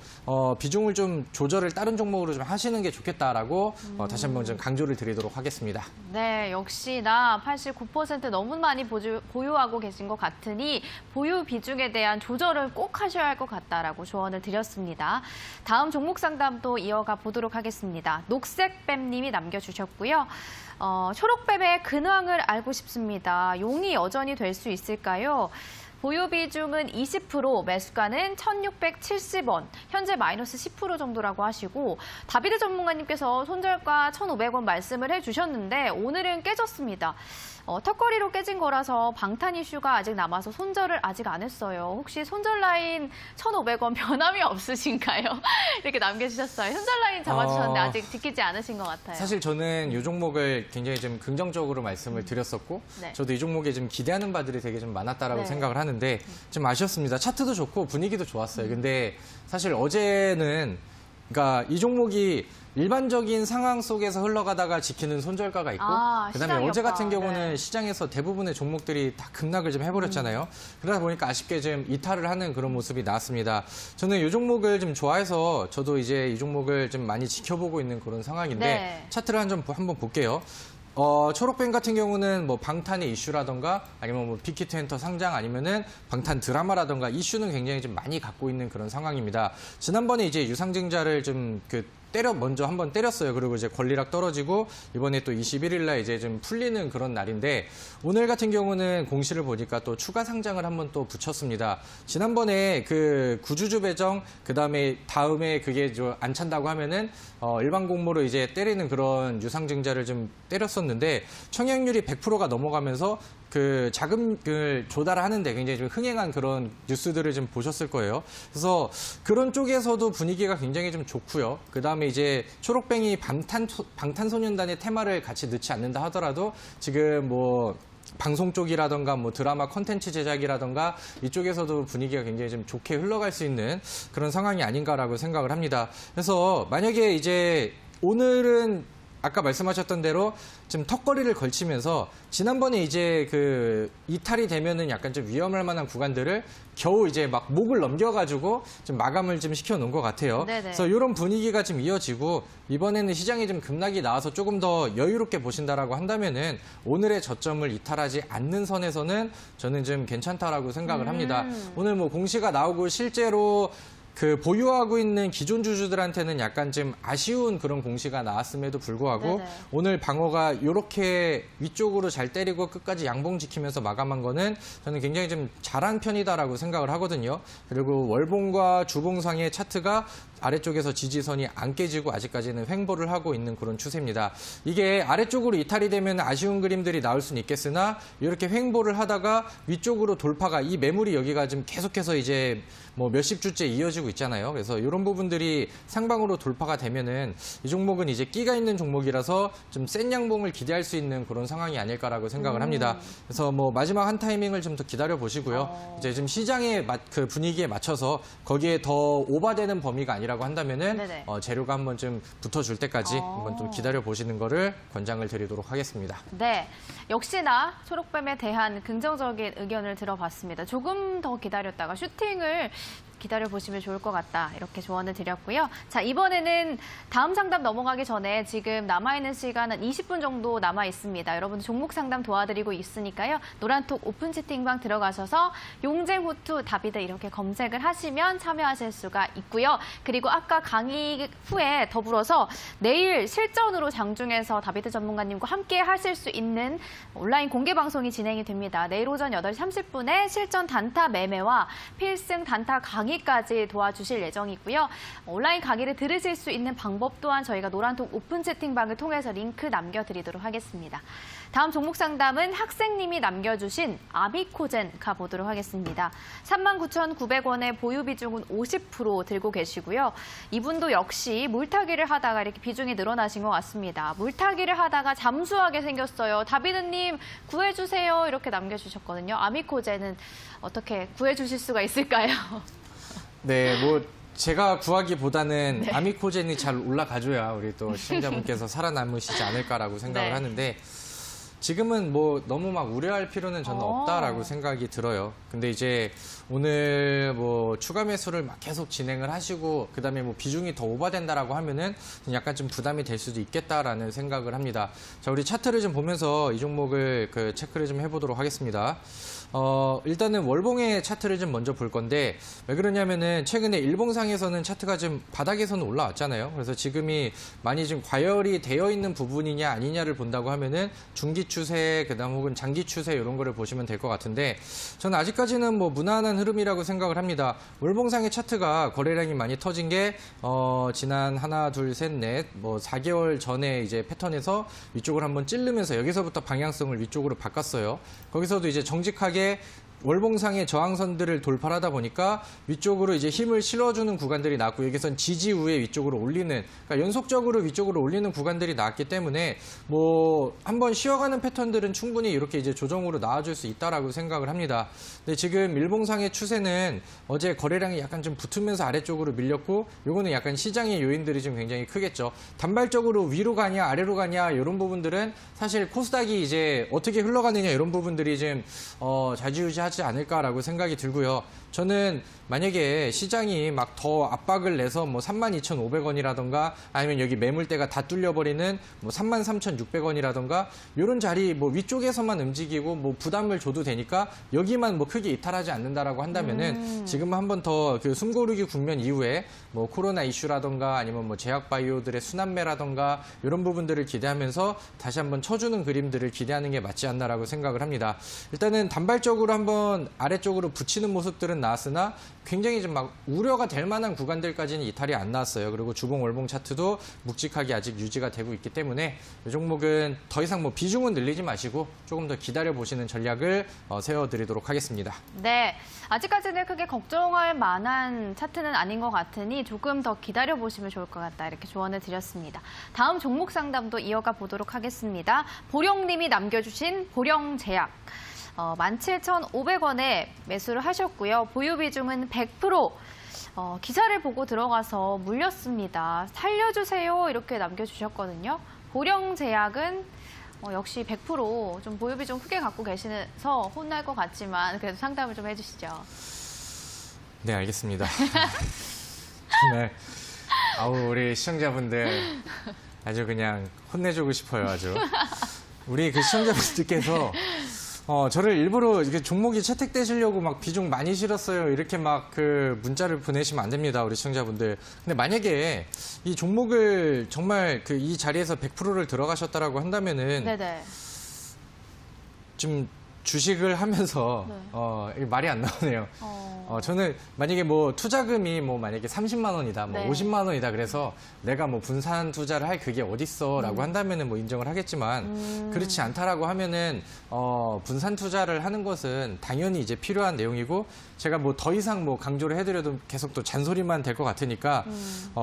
비중을 좀 조절을 다른 종목으로 좀 하시는 게 좋겠다라고 다시 한번 좀 강조를 드리도록 하겠습니다. 네, 역시나 89% 너무 많이 보유하고 계신 것 같으니 보유 비중에 대한 조절을 꼭 하셔야 할 것 같다라고 조언을 드렸습니다. 다음 종목 상담도 이어가 보도록 하겠습니다. 녹색뱀님이 남겨주셨고요. 초록뱀의 근황을 알고 싶습니다. 용이 여전히 될 수 있을까요? 보유 비중은 20%, 매수가는 1,670원, 현재 마이너스 10% 정도라고 하시고 다비드 전문가님께서 손절가 1,500원 말씀을 해주셨는데 오늘은 깨졌습니다. 턱걸이로 깨진 거라서 방탄 이슈가 아직 남아서 손절을 아직 안 했어요. 혹시 손절 라인 1,500원 변함이 없으신가요? 이렇게 남겨주셨어요. 손절 라인 잡아주셨는데 아직 지키지 않으신 것 같아요. 사실 저는 이 종목을 굉장히 좀 긍정적으로 말씀을 드렸었고 네. 저도 이 종목에 좀 기대하는 바들이 되게 좀 많았다라고 네. 생각을 하는데 좀 아쉬웠습니다. 차트도 좋고 분위기도 좋았어요. 근데 사실 어제는 그러니까 이 종목이 일반적인 상황 속에서 흘러가다가 지키는 손절가가 있고 그다음에 시장 어제 같은 효과. 경우는 네. 시장에서 대부분의 종목들이 다 급락을 좀 해버렸잖아요. 그러다 보니까 아쉽게 좀 이탈을 하는 그런 모습이 나왔습니다. 저는 이 종목을 좀 좋아해서 저도 이제 이 종목을 좀 많이 지켜보고 있는 그런 상황인데 네. 차트를 한번 볼게요. 초록뱀 같은 경우는 뭐 방탄의 이슈라던가 아니면 뭐 빅히트 엔터 상장 아니면은 방탄 드라마라던가 이슈는 굉장히 좀 많이 갖고 있는 그런 상황입니다. 지난번에 이제 유상증자를 좀 먼저 한번 때렸어요. 그리고 이제 권리락 떨어지고 이번에 또 21일 날 이제 좀 풀리는 그런 날인데 오늘 같은 경우는 공시를 보니까 또 추가 상장을 한번 또 붙였습니다. 지난번에 그 구주주 배정 다음에 그게 안 찬다고 하면은 일반 공모로 이제 때리는 그런 유상증자를 좀 때렸었는데 청약률이 100%가 넘어가면서 그 자금을 조달하는데 굉장히 좀 흥행한 그런 뉴스들을 좀 보셨을 거예요. 그래서 그런 쪽에서도 분위기가 굉장히 좀 좋고요. 그다음에 이제 초록뱅이 방탄소년단의 테마를 같이 넣지 않는다 하더라도 지금 뭐 방송 쪽이라던가 뭐 드라마 콘텐츠 제작이라던가 이쪽에서도 분위기가 굉장히 좀 좋게 흘러갈 수 있는 그런 상황이 아닌가라고 생각을 합니다. 그래서 만약에 이제 오늘은 아까 말씀하셨던 대로 좀 턱걸이를 걸치면서 지난번에 이제 그 이탈이 되면은 약간 좀 위험할 만한 구간들을 겨우 이제 막 목을 넘겨가지고 좀 마감을 좀 시켜놓은 것 같아요. 네네. 그래서 이런 분위기가 좀 이어지고 이번에는 시장이 좀 급락이 나와서 조금 더 여유롭게 보신다라고 한다면은 오늘의 저점을 이탈하지 않는 선에서는 저는 좀 괜찮다라고 생각을 합니다. 오늘 뭐 공시가 나오고 실제로 그 보유하고 있는 기존 주주들한테는 약간 좀 아쉬운 그런 공시가 나왔음에도 불구하고 네네. 오늘 방어가 이렇게 위쪽으로 잘 때리고 끝까지 양봉 지키면서 마감한 거는 저는 굉장히 좀 잘한 편이다라고 생각을 하거든요. 그리고 월봉과 주봉상의 차트가 아래쪽에서 지지선이 안 깨지고 아직까지는 횡보를 하고 있는 그런 추세입니다. 이게 아래쪽으로 이탈이 되면 아쉬운 그림들이 나올 수는 있겠으나 이렇게 횡보를 하다가 위쪽으로 돌파가 이 매물이 여기가 좀 계속해서 이제 뭐 몇십 주째 이어지고 있잖아요. 그래서 이런 부분들이 상방으로 돌파가 되면은 이 종목은 이제 끼가 있는 종목이라서 좀 센 양봉을 기대할 수 있는 그런 상황이 아닐까라고 생각을 합니다. 그래서 뭐 마지막 한 타이밍을 좀 더 기다려 보시고요. 이제 좀 시장의 그 분위기에 맞춰서 거기에 더 오버되는 범위가 아니라고 한다면은 네네. 재료가 한번 좀 붙어줄 때까지 한번 좀 기다려 보시는 거를 권장을 드리도록 하겠습니다. 네, 역시나 초록뱀에 대한 긍정적인 의견을 들어봤습니다. 조금 더 기다렸다가 슈팅을 기다려보시면 좋을 것 같다. 이렇게 조언을 드렸고요. 자, 이번에는 다음 상담 넘어가기 전에 지금 남아있는 시간은 20분 정도 남아 있습니다. 여러분 종목 상담 도와드리고 있으니까요. 노란톡 오픈 채팅방 들어가셔서 용쟁호투 다비드 이렇게 검색을 하시면 참여하실 수가 있고요. 그리고 아까 강의 후에 더불어서 내일 실전으로 장중에서 다비드 전문가님과 함께 하실 수 있는 온라인 공개 방송이 진행이 됩니다. 내일 오전 8시 30분에 실전 단타 매매와 필승 단타 강의까지 도와주실 예정이고요. 온라인 강의를 들으실 수 있는 방법 또한 저희가 노란톡 오픈 채팅방을 통해서 링크 남겨드리도록 하겠습니다. 다음 종목 상담은 학생님이 남겨주신 아비코젠 가보도록 하겠습니다. 39,900원의 보유 비중은 50% 들고 계시고요. 이분도 역시 물타기를 하다가 이렇게 비중이 늘어나신 것 같습니다. 물타기를 하다가 잠수하게 생겼어요. 다비드님 구해주세요. 이렇게 남겨주셨거든요. 아비코젠은 어떻게 구해주실 수가 있을까요? 네, 뭐 제가 구하기보다는 아미코젠이 잘 올라가줘야 우리 또 시청자분께서 살아남으시지 않을까라고 생각을 네. 하는데 지금은 뭐 너무 막 우려할 필요는 저는 없다라고 생각이 들어요. 근데 이제 오늘 뭐 추가 매수를 막 계속 진행을 하시고 그다음에 뭐 비중이 더 오버된다라고 하면은 약간 좀 부담이 될 수도 있겠다라는 생각을 합니다. 자, 우리 차트를 좀 보면서 이 종목을 체크를 좀 해보도록 하겠습니다. 일단은 월봉의 차트를 좀 먼저 볼 건데 왜 그러냐면은 최근에 일봉상에서는 차트가 좀 바닥에서는 올라왔잖아요. 그래서 지금이 많이 좀 과열이 되어 있는 부분이냐 아니냐를 본다고 하면은 중기 추세, 그다음 혹은 장기 추세 이런 거를 보시면 될 것 같은데 저는 아직까지는 뭐 무난한 흐름이라고 생각을 합니다. 월봉상의 차트가 거래량이 많이 터진 게 지난 하나, 둘, 셋, 넷, 뭐 4개월 전에 이제 패턴에서 위쪽을 한번 찌르면서 여기서부터 방향성을 위쪽으로 바꿨어요. 거기서도 이제 정직하게 월봉상의 저항선들을 돌파하다 보니까 위쪽으로 이제 힘을 실어주는 구간들이 나왔고 여기선 지지 후에 위쪽으로 올리는 그러니까 연속적으로 위쪽으로 올리는 구간들이 나왔기 때문에 뭐 한번 쉬어가는 패턴들은 충분히 이렇게 이제 조정으로 나와줄 수 있다라고 생각을 합니다. 근데 지금 일봉상의 추세는 어제 거래량이 약간 좀 붙으면서 아래쪽으로 밀렸고 요거는 약간 시장의 요인들이 좀 굉장히 크겠죠. 단발적으로 위로 가냐 아래로 가냐 이런 부분들은 사실 코스닥이 이제 어떻게 흘러가느냐 이런 부분들이 좀 좌지우지하지 않을까라고 생각이 들고요. 저는 만약에 시장이 막 더 압박을 내서 뭐 32,500원이라던가 아니면 여기 매물대가 다 뚫려버리는 뭐 33,600원이라던가 이런 자리 뭐 위쪽에서만 움직이고 뭐 부담을 줘도 되니까 여기만 뭐 크게 이탈하지 않는다라고 한다면은 지금 한번 더 그 숨고르기 국면 이후에 뭐 코로나 이슈라던가 아니면 뭐 제약바이오들의 순환매라던가 이런 부분들을 기대하면서 다시 한번 쳐주는 그림들을 기대하는 게 맞지 않나라고 생각을 합니다. 일단은 단발적으로 한번 아래쪽으로 붙이는 모습들은 나왔으나 굉장히 좀 막 우려가 될 만한 구간들까지는 이탈이 안 나왔어요. 그리고 주봉 월봉 차트도 묵직하게 아직 유지가 되고 있기 때문에 이 종목은 더 이상 뭐 비중은 늘리지 마시고 조금 더 기다려 보시는 전략을 세워드리도록 하겠습니다. 네, 아직까지는 크게 걱정할 만한 차트는 아닌 것 같으니 조금 더 기다려 보시면 좋을 것 같다 이렇게 조언을 드렸습니다. 다음 종목 상담도 이어가 보도록 하겠습니다. 보령님이 남겨주신 보령제약. 17,500원에 매수를 하셨고요. 보유 비중은 100%. 기사를 보고 들어가서 물렸습니다. 살려주세요 이렇게 남겨주셨거든요. 보령제약은 역시 100% 좀 보유 비중 크게 갖고 계셔서 혼날 것 같지만 그래도 상담을 좀 해주시죠. 네, 알겠습니다. 정말 우리 시청자분들 아주 그냥 혼내주고 싶어요, 아주. 우리 그 시청자분들께서 저를 일부러 이렇게 종목이 채택되시려고 막 비중 많이 실었어요. 이렇게 막 그 문자를 보내시면 안 됩니다. 우리 시청자분들. 근데 만약에 이 종목을 정말 그 이 자리에서 100%를 들어가셨다라고 한다면은 네네. 좀 주식을 하면서 이게 말이 안 나오네요. 저는 만약에 뭐 투자금이 뭐 만약에 30만 원이다, 뭐 네. 50만 원이다 그래서 내가 뭐 분산 투자를 할 그게 어딨어라고 한다면은 뭐 인정을 하겠지만 그렇지 않다라고 하면은 분산 투자를 하는 것은 당연히 이제 필요한 내용이고 제가 뭐 더 이상 뭐 강조를 해드려도 계속 또 잔소리만 될 것 같으니까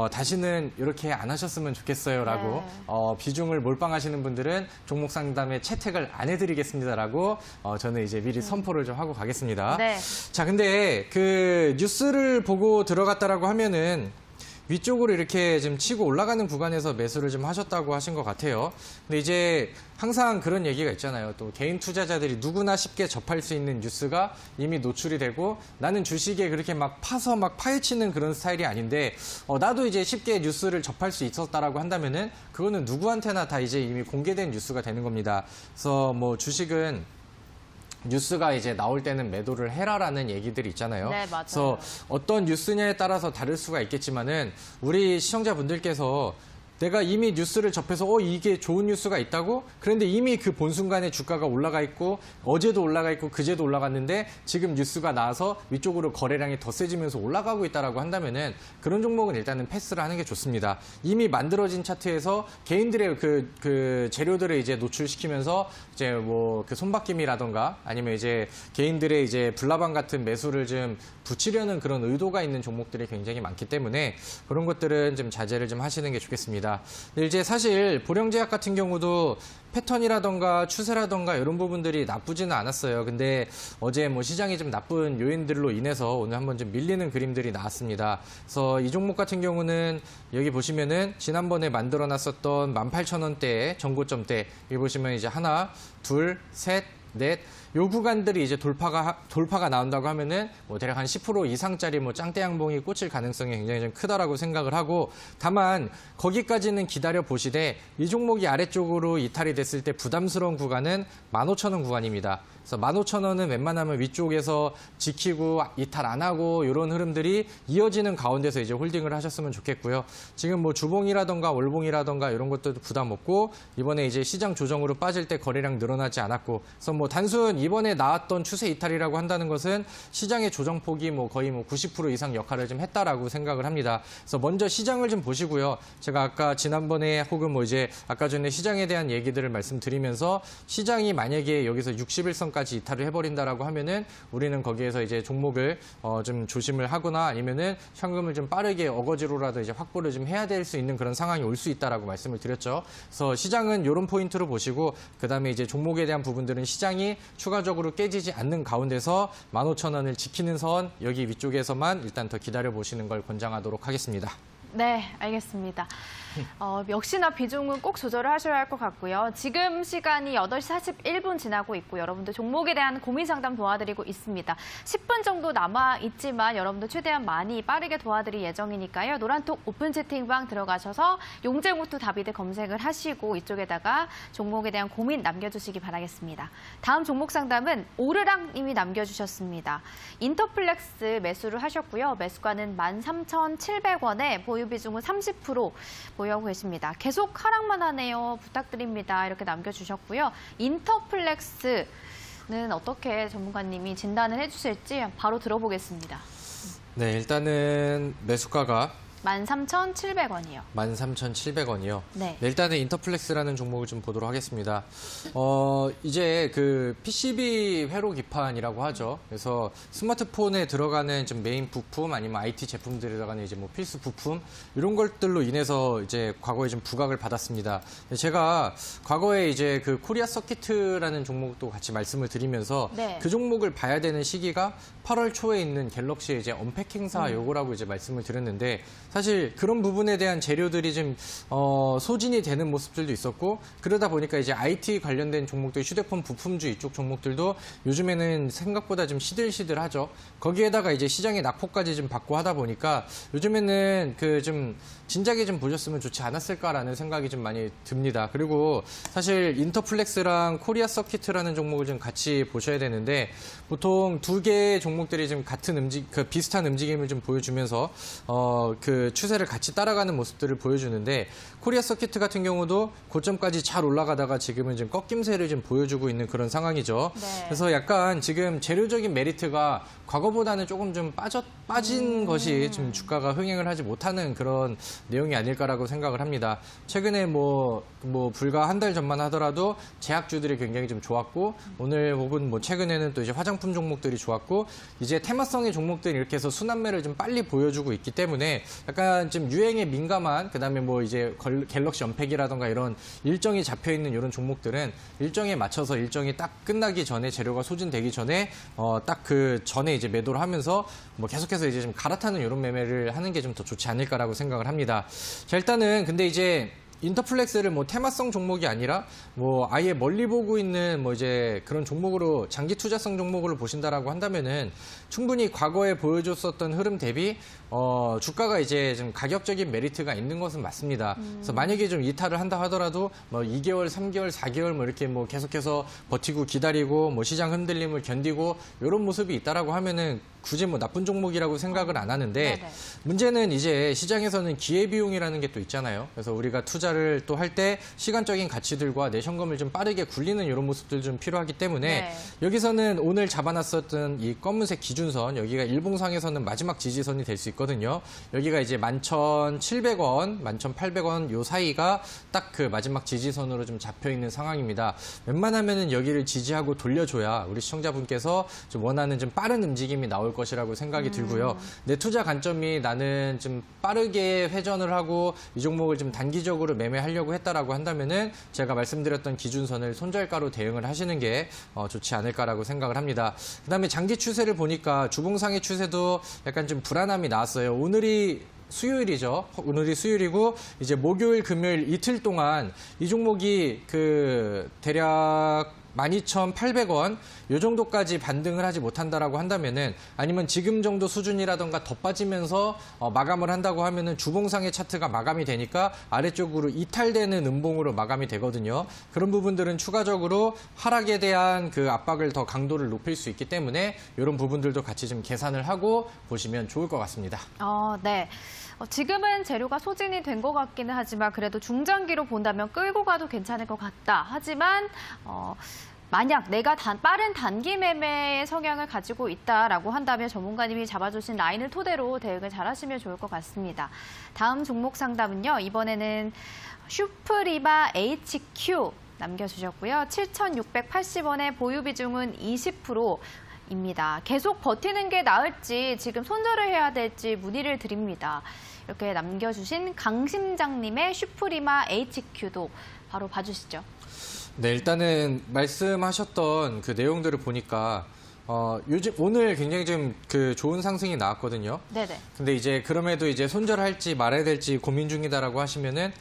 다시는 이렇게 안 하셨으면 좋겠어요라고 네. 비중을 몰빵하시는 분들은 종목 상담에 채택을 안 해드리겠습니다라고 저는 이제 미리 선포를 좀 하고 가겠습니다. 네. 자, 근데 그 뉴스를 보고 들어갔다라고 하면은 위쪽으로 이렇게 좀 치고 올라가는 구간에서 매수를 좀 하셨다고 하신 것 같아요. 근데 이제 항상 그런 얘기가 있잖아요. 또 개인 투자자들이 누구나 쉽게 접할 수 있는 뉴스가 이미 노출이 되고 나는 주식에 그렇게 막 파서 막 파헤치는 그런 스타일이 아닌데 나도 이제 쉽게 뉴스를 접할 수 있었다라고 한다면은 그거는 누구한테나 다 이제 이미 공개된 뉴스가 되는 겁니다. 그래서 뭐 주식은 뉴스가 이제 나올 때는 매도를 해라라는 얘기들이 있잖아요. 네, 맞아요. 그래서 어떤 뉴스냐에 따라서 다를 수가 있겠지만은 우리 시청자분들께서 내가 이미 뉴스를 접해서 이게 좋은 뉴스가 있다고? 그런데 이미 그 본 순간에 주가가 올라가 있고 어제도 올라가 있고 그제도 올라갔는데 지금 뉴스가 나와서 위쪽으로 거래량이 더 세지면서 올라가고 있다라고 한다면은 그런 종목은 일단은 패스를 하는 게 좋습니다. 이미 만들어진 차트에서 개인들의 그 재료들을 이제 노출시키면서 이제 뭐 그 손바뀜이라던가 아니면 이제 개인들의 이제 불나방 같은 매수를 좀 붙이려는 그런 의도가 있는 종목들이 굉장히 많기 때문에 그런 것들은 좀 자제를 좀 하시는 게 좋겠습니다. 근데 이제 사실 보령제약 같은 경우도 패턴이라던가 추세라던가 이런 부분들이 나쁘지는 않았어요. 근데 어제 뭐 시장이 좀 나쁜 요인들로 인해서 오늘 한번 좀 밀리는 그림들이 나왔습니다. 그래서 이 종목 같은 경우는 여기 보시면은 지난번에 만들어놨었던 18,000원대의 전고점대 여기 보시면 이제 하나, 둘, 셋, 넷 요 구간들이 이제 돌파가 나온다고 하면은 뭐 대략 한 10% 이상짜리 뭐 짱대 양봉이 꽂힐 가능성이 굉장히 좀 크다라고 생각을 하고 다만 거기까지는 기다려 보시되 이 종목이 아래쪽으로 이탈이 됐을 때 부담스러운 구간은 15,000원 구간입니다. 그래서 15,000원은 웬만하면 위쪽에서 지키고 이탈 안 하고 이런 흐름들이 이어지는 가운데서 이제 홀딩을 하셨으면 좋겠고요. 지금 뭐 주봉이라던가 월봉이라던가 이런 것들도 부담 없고 이번에 이제 시장 조정으로 빠질 때 거래량 늘어나지 않았고 그래서 뭐 단순 물론 이번에 나왔던 추세 이탈이라고 한다는 것은 시장의 조정폭이 거의 90% 이상 역할을 좀 했다라고 생각을 합니다. 그래서 먼저 시장을 좀 보시고요. 제가 아까 지난번에 혹은 이제 아까 전에 시장에 대한 얘기들을 말씀드리면서 시장이 만약에 여기서 61선까지 이탈을 해버린다라고 하면은 우리는 거기에서 이제 종목을 좀 조심을 하거나 아니면은 현금을 좀 빠르게 어거지로라도 이제 확보를 좀 해야 될 수 있는 그런 상황이 올 수 있다라고 말씀을 드렸죠. 그래서 시장은 이런 포인트로 보시고 그다음에 이제 종목에 대한 부분들은 시장이 추가적으로 깨지지 않는 가운데서 15,000원을 지키는 선 여기 위쪽에서만 일단 더 기다려 보시는 걸 권장하도록 하겠습니다. 네, 알겠습니다. 역시나 비중은 꼭 조절을 하셔야 할 것 같고요. 지금 시간이 8시 41분 지나고 있고 여러분들 종목에 대한 고민 상담 도와드리고 있습니다. 10분 정도 남아 있지만 여러분들 최대한 많이 빠르게 도와드릴 예정이니까요. 노란톡 오픈 채팅방 들어가셔서 용재무투 다비드 검색을 하시고 이쪽에다가 종목에 대한 고민 남겨주시기 바라겠습니다. 다음 종목 상담은 오르락 님이 남겨주셨습니다. 인터플렉스 매수를 하셨고요. 매수가는 13,700원에 보유 비중은 30% 보유하고 계십니다. 계속 하락만 하네요. 부탁드립니다. 이렇게 남겨주셨고요. 인터플렉스는 어떻게 전문가님이 진단을 해주실지 바로 들어보겠습니다. 네, 일단은 매수가가 13,700원이요. 13,700원이요. 네. 네, 일단은 인터플렉스라는 종목을 좀 보도록 하겠습니다. 이제 그 PCB 회로 기판이라고 하죠. 그래서 스마트폰에 들어가는 좀 메인 부품 아니면 IT 제품들에 들어가는 이제 필수 부품 이런 것들로 인해서 이제 과거에 좀 부각을 받았습니다. 제가 과거에 이제 그 코리아 서키트라는 종목도 같이 말씀을 드리면서 네. 그 종목을 봐야 되는 시기가 8월 초에 있는 갤럭시의 이제 언팩 행사 요거라고 이제 말씀을 드렸는데 사실 그런 부분에 대한 재료들이 좀 소진이 되는 모습들도 있었고 그러다 보니까 이제 IT 관련된 종목들 휴대폰 부품주 이쪽 종목들도 요즘에는 생각보다 좀 시들시들하죠. 거기에다가 이제 시장의 낙폭까지 좀 받고 하다 보니까 요즘에는 그 좀 진작에 좀 보셨으면 좋지 않았을까라는 생각이 좀 많이 듭니다. 그리고 사실 인터플렉스랑 코리아 서키트라는 종목을 좀 같이 보셔야 되는데 보통 두 개의 종목들이 좀 같은 비슷한 움직임을 좀 보여주면서 그 추세를 같이 따라가는 모습들을 보여주는데 코리아 서키트 같은 경우도 고점까지 잘 올라가다가 지금은 좀 꺾임세를 좀 보여주고 있는 그런 상황이죠. 네. 그래서 약간 지금 재료적인 메리트가 과거보다는 조금 좀 빠진 것이 좀 주가가 흥행을 하지 못하는 그런 내용이 아닐까라고 생각을 합니다. 최근에 불과 한 달 전만 하더라도 제약주들이 굉장히 좀 좋았고 오늘 혹은 최근에는 또 이제 화장품 종목들이 좋았고 이제 테마성의 종목들이 이렇게 해서 순환매를 좀 빨리 보여주고 있기 때문에 약간 좀 유행에 민감한 그다음에 이제 갤럭시 언팩이라던가 이런 일정이 잡혀 있는 이런 종목들은 일정에 맞춰서 일정이 딱 끝나기 전에 재료가 소진되기 전에 딱 그 전에 이제 매도를 하면서 계속해서 이제 좀 갈아타는 이런 매매를 하는 게 좀 더 좋지 않을까라고 생각을 합니다. 자, 일단은 근데 이제 인터플렉스를 테마성 종목이 아니라 아예 멀리 보고 있는 이제 그런 종목으로 장기 투자성 종목으로 보신다라고 한다면은 충분히 과거에 보여줬었던 흐름 대비 주가가 이제 좀 가격적인 메리트가 있는 것은 맞습니다. 그래서 만약에 좀 이탈을 한다 하더라도 2개월, 3개월, 4개월 이렇게 계속해서 버티고 기다리고 시장 흔들림을 견디고 이런 모습이 있다라고 하면은 굳이 나쁜 종목이라고 생각을 안 하는데 네네. 문제는 이제 시장에서는 기회비용이라는 게 또 있잖아요. 그래서 우리가 투자를 또 할 때 시간적인 가치들과 내 현금을 좀 빠르게 굴리는 이런 모습들 좀 필요하기 때문에 네. 여기서는 오늘 잡아놨었던 이 검은색 기준선 여기가 일봉상에서는 마지막 지지선이 될 수 있거든요. 여기가 이제 11,700원, 11,800원 요 사이가 딱 그 마지막 지지선으로 좀 잡혀 있는 상황입니다. 웬만하면은 여기를 지지하고 돌려줘야 우리 시청자분께서 좀 원하는 좀 빠른 움직임이 나올 것이라고 생각이 들고요. 내 투자 관점이 나는 좀 빠르게 회전을 하고 이 종목을 좀 단기적으로 매매하려고 했다라고 한다면은 제가 말씀드렸던 기준선을 손절가로 대응을 하시는 게 좋지 않을까라고 생각을 합니다. 그다음에 장기 추세를 보니까 주봉상의 추세도 약간 좀 불안함이 나왔어요. 오늘이 수요일이죠. 오늘이 수요일이고 이제 목요일, 금요일 이틀 동안 이 종목이 대략 12,800원 이 정도까지 반등을 하지 못한다라고 한다면은 아니면 지금 정도 수준이라던가 더 빠지면서 마감을 한다고 하면은 주봉상의 차트가 마감이 되니까 아래쪽으로 이탈되는 음봉으로 마감이 되거든요. 그런 부분들은 추가적으로 하락에 대한 그 압박을 더 강도를 높일 수 있기 때문에 이런 부분들도 같이 좀 계산을 하고 보시면 좋을 것 같습니다. 네. 지금은 재료가 소진이 된 것 같기는 하지만 그래도 중장기로 본다면 끌고 가도 괜찮을 것 같다. 하지만 만약 내가 빠른 단기 매매의 성향을 가지고 있다라고 한다면 전문가님이 잡아주신 라인을 토대로 대응을 잘 하시면 좋을 것 같습니다. 다음 종목 상담은요. 이번에는 슈프리마 HQ 남겨주셨고요. 7,680원의 보유 비중은 20%입니다. 계속 버티는 게 나을지 지금 손절을 해야 될지 문의를 드립니다. 이렇게 남겨주신 강심장님의 슈프리마 HQ도 바로 봐주시죠. 네, 일단은 말씀하셨던 그 내용들을 보니까 요즘 오늘 굉장히 좀 그 좋은 상승이 나왔거든요. 네네. 근데 이제 그럼에도 이제 손절할지 말아야 될지 고민 중이다라고 하시면은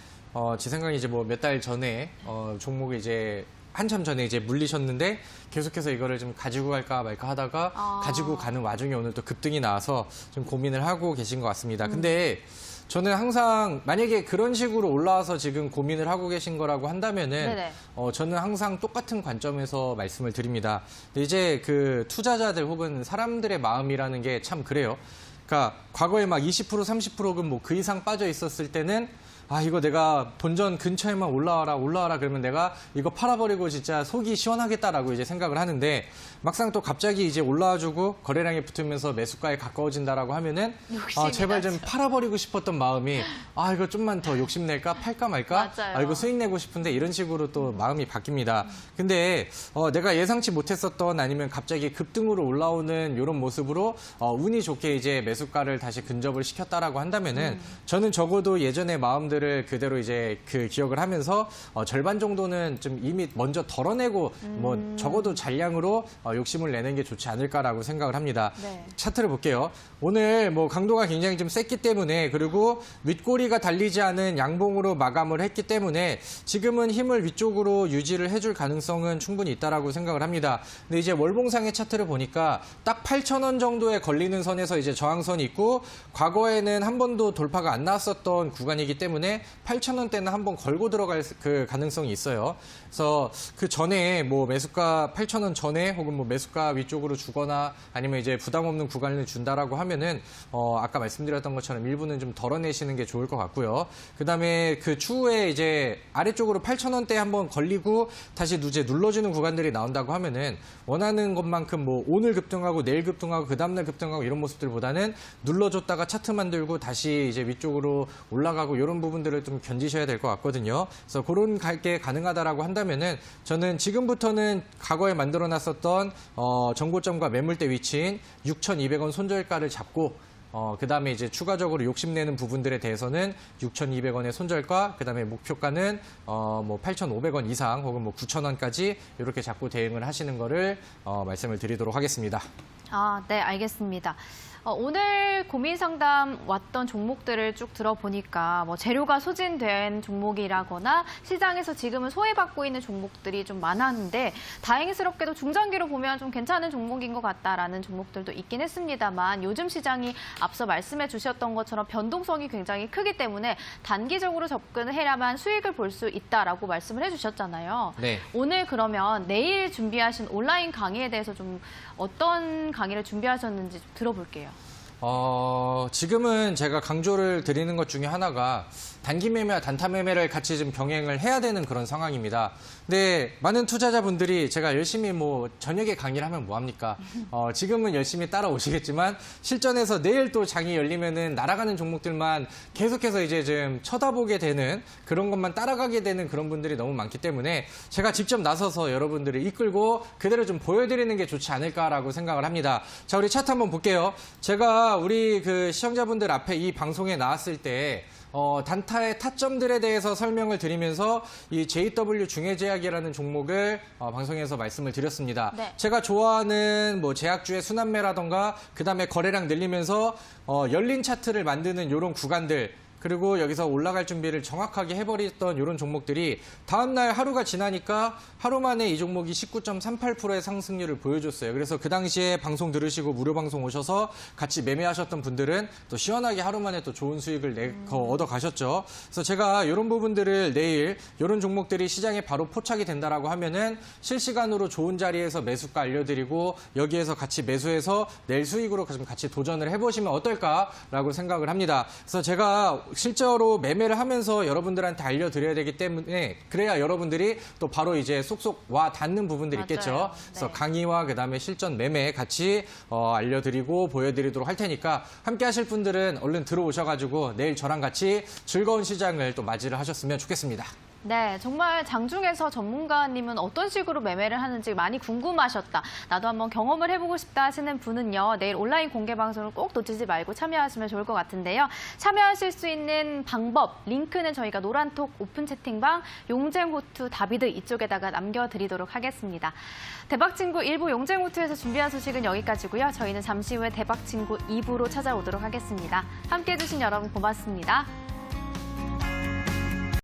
제 생각에 이제 뭐 몇 달 전에 종목이 이제 한참 전에 이제 물리셨는데 계속해서 이거를 좀 가지고 갈까 말까 하다가 가지고 가는 와중에 오늘 또 급등이 나와서 좀 고민을 하고 계신 것 같습니다. 근데 저는 항상 만약에 그런 식으로 올라와서 지금 고민을 하고 계신 거라고 한다면은 네네. 저는 항상 똑같은 관점에서 말씀을 드립니다. 근데 이제 그 투자자들 혹은 사람들의 마음이라는 게 참 그래요. 그러니까 과거에 막 20% 30%금 뭐 그 이상 빠져 있었을 때는 이거 내가 본전 근처에만 올라와라 그러면 내가 이거 팔아버리고 진짜 속이 시원하겠다라고 이제 생각을 하는데 막상 또 갑자기 이제 올라와주고 거래량이 붙으면서 매수가에 가까워진다라고 하면은 제발 좀 팔아버리고 싶었던 마음이 이거 좀만 더 욕심낼까 팔까 말까 맞아요. 이거 수익 내고 싶은데 이런 식으로 또 마음이 바뀝니다. 근데 내가 예상치 못했었던 아니면 갑자기 급등으로 올라오는 이런 모습으로 운이 좋게 이제 매수가를 다시 근접을 시켰다라고 한다면은 저는 적어도 예전의 마음들을 그대로 이제 그 기억을 하면서 절반 정도는 좀 이미 먼저 덜어내고 뭐 적어도 잔량으로 욕심을 내는 게 좋지 않을까라고 생각을 합니다. 네. 차트를 볼게요. 오늘 뭐 강도가 굉장히 좀 셌기 때문에 그리고 윗꼬리가 달리지 않은 양봉으로 마감을 했기 때문에 지금은 힘을 위쪽으로 유지를 해줄 가능성은 충분히 있다라고 생각을 합니다. 근데 이제 월봉상의 차트를 보니까 딱 8,000원 정도에 걸리는 선에서 이제 저항선이 있고 과거에는 한 번도 돌파가 안 나왔었던 구간이기 때문에 8,000원대는 한번 걸고 들어갈 그 가능성이 있어요. 그래서 그 전에 뭐 매수가 8,000원 전에 혹은 뭐 매수가 위쪽으로 주거나 아니면 이제 부담 없는 구간을 준다라고 하면은 아까 말씀드렸던 것처럼 일부는 좀 덜어내시는 게 좋을 것 같고요. 그다음에 그 추후에 이제 아래쪽으로 8,000원대 한번 걸리고 다시 이제 눌러주는 구간들이 나온다고 하면은 원하는 것만큼 뭐 오늘 급등하고 내일 급등하고 그 다음날 급등하고 이런 모습들보다는 눌러줬다가 차트 만들고 다시 이제 위쪽으로 올라가고 이런 부분들을 좀 견디셔야 될 것 같거든요. 그래서 그런 게 가능하다라고 한다면은 저는 지금부터는 과거에 만들어놨었던 정고점과 매물대 위치인 6,200원 손절가를 잡고 그다음에 이제 추가적으로 욕심내는 부분들에 대해서는 6,200원의 손절가, 그다음에 목표가는 뭐 8,500원 이상 혹은 뭐 9,000원까지 이렇게 잡고 대응을 하시는 거를 말씀을 드리도록 하겠습니다. 네, 알겠습니다. 오늘 고민 상담 왔던 종목들을 쭉 들어보니까 뭐 재료가 소진된 종목이라거나 시장에서 지금은 소외받고 있는 종목들이 좀 많았는데 다행스럽게도 중장기로 보면 좀 괜찮은 종목인 것 같다라는 종목들도 있긴 했습니다만 요즘 시장이 앞서 말씀해 주셨던 것처럼 변동성이 굉장히 크기 때문에 단기적으로 접근을 해야만 수익을 볼 수 있다라고 말씀을 해주셨잖아요. 네. 오늘 그러면 내일 준비하신 온라인 강의에 대해서 좀 어떤 강의를 준비하셨는지 좀 들어볼게요. 지금은 제가 강조를 드리는 것 중에 하나가 단기 매매와 단타 매매를 같이 좀 병행을 해야 되는 그런 상황입니다. 근데 많은 투자자분들이 제가 열심히 뭐 저녁에 강의를 하면 뭐합니까? 지금은 열심히 따라오시겠지만 실전에서 내일 또 장이 열리면은 날아가는 종목들만 계속해서 이제 좀 쳐다보게 되는 그런 것만 따라가게 되는 그런 분들이 너무 많기 때문에 제가 직접 나서서 여러분들을 이끌고 그대로 좀 보여드리는 게 좋지 않을까라고 생각을 합니다. 자, 우리 차트 한번 볼게요. 제가 우리 그 시청자분들 앞에 이 방송에 나왔을 때 단타의 타점들에 대해서 설명을 드리면서 이 JW 중해제약이라는 종목을 방송에서 말씀을 드렸습니다. 네. 제가 좋아하는 뭐 제약주의 순환매라던가 그다음에 거래량 늘리면서 열린 차트를 만드는 이런 구간들 그리고 여기서 올라갈 준비를 정확하게 해버렸던 이런 종목들이 다음날 하루가 지나니까 하루 만에 이 종목이 19.38%의 상승률을 보여줬어요. 그래서 그 당시에 방송 들으시고 무료 방송 오셔서 같이 매매하셨던 분들은 또 시원하게 하루 만에 또 좋은 수익을 얻어 가셨죠. 그래서 제가 이런 부분들을 내일 이런 종목들이 시장에 바로 포착이 된다라고 하면은 실시간으로 좋은 자리에서 매수가 알려드리고 여기에서 같이 매수해서 내일 수익으로 좀 같이 도전을 해보시면 어떨까라고 생각을 합니다. 그래서 제가 실제로 매매를 하면서 여러분들한테 알려드려야 되기 때문에 그래야 여러분들이 또 바로 이제 쏙쏙 와 닿는 부분들이 맞아요. 있겠죠. 그래서 네. 강의와 그다음에 실전 매매 같이 알려드리고 보여드리도록 할 테니까 함께 하실 분들은 얼른 들어오셔가지고 내일 저랑 같이 즐거운 시장을 또 맞이를 하셨으면 좋겠습니다. 네, 정말 장중에서 전문가님은 어떤 식으로 매매를 하는지 많이 궁금하셨다. 나도 한번 경험을 해보고 싶다 하시는 분은요. 내일 온라인 공개 방송을 꼭 놓치지 말고 참여하시면 좋을 것 같은데요. 참여하실 수 있는 방법, 링크는 저희가 노란톡 오픈 채팅방, 용쟁호투 다비드 이쪽에다가 남겨드리도록 하겠습니다. 대박친구 1부 용쟁호투에서 준비한 소식은 여기까지고요. 저희는 잠시 후에 대박친구 2부로 찾아오도록 하겠습니다. 함께해 주신 여러분 고맙습니다.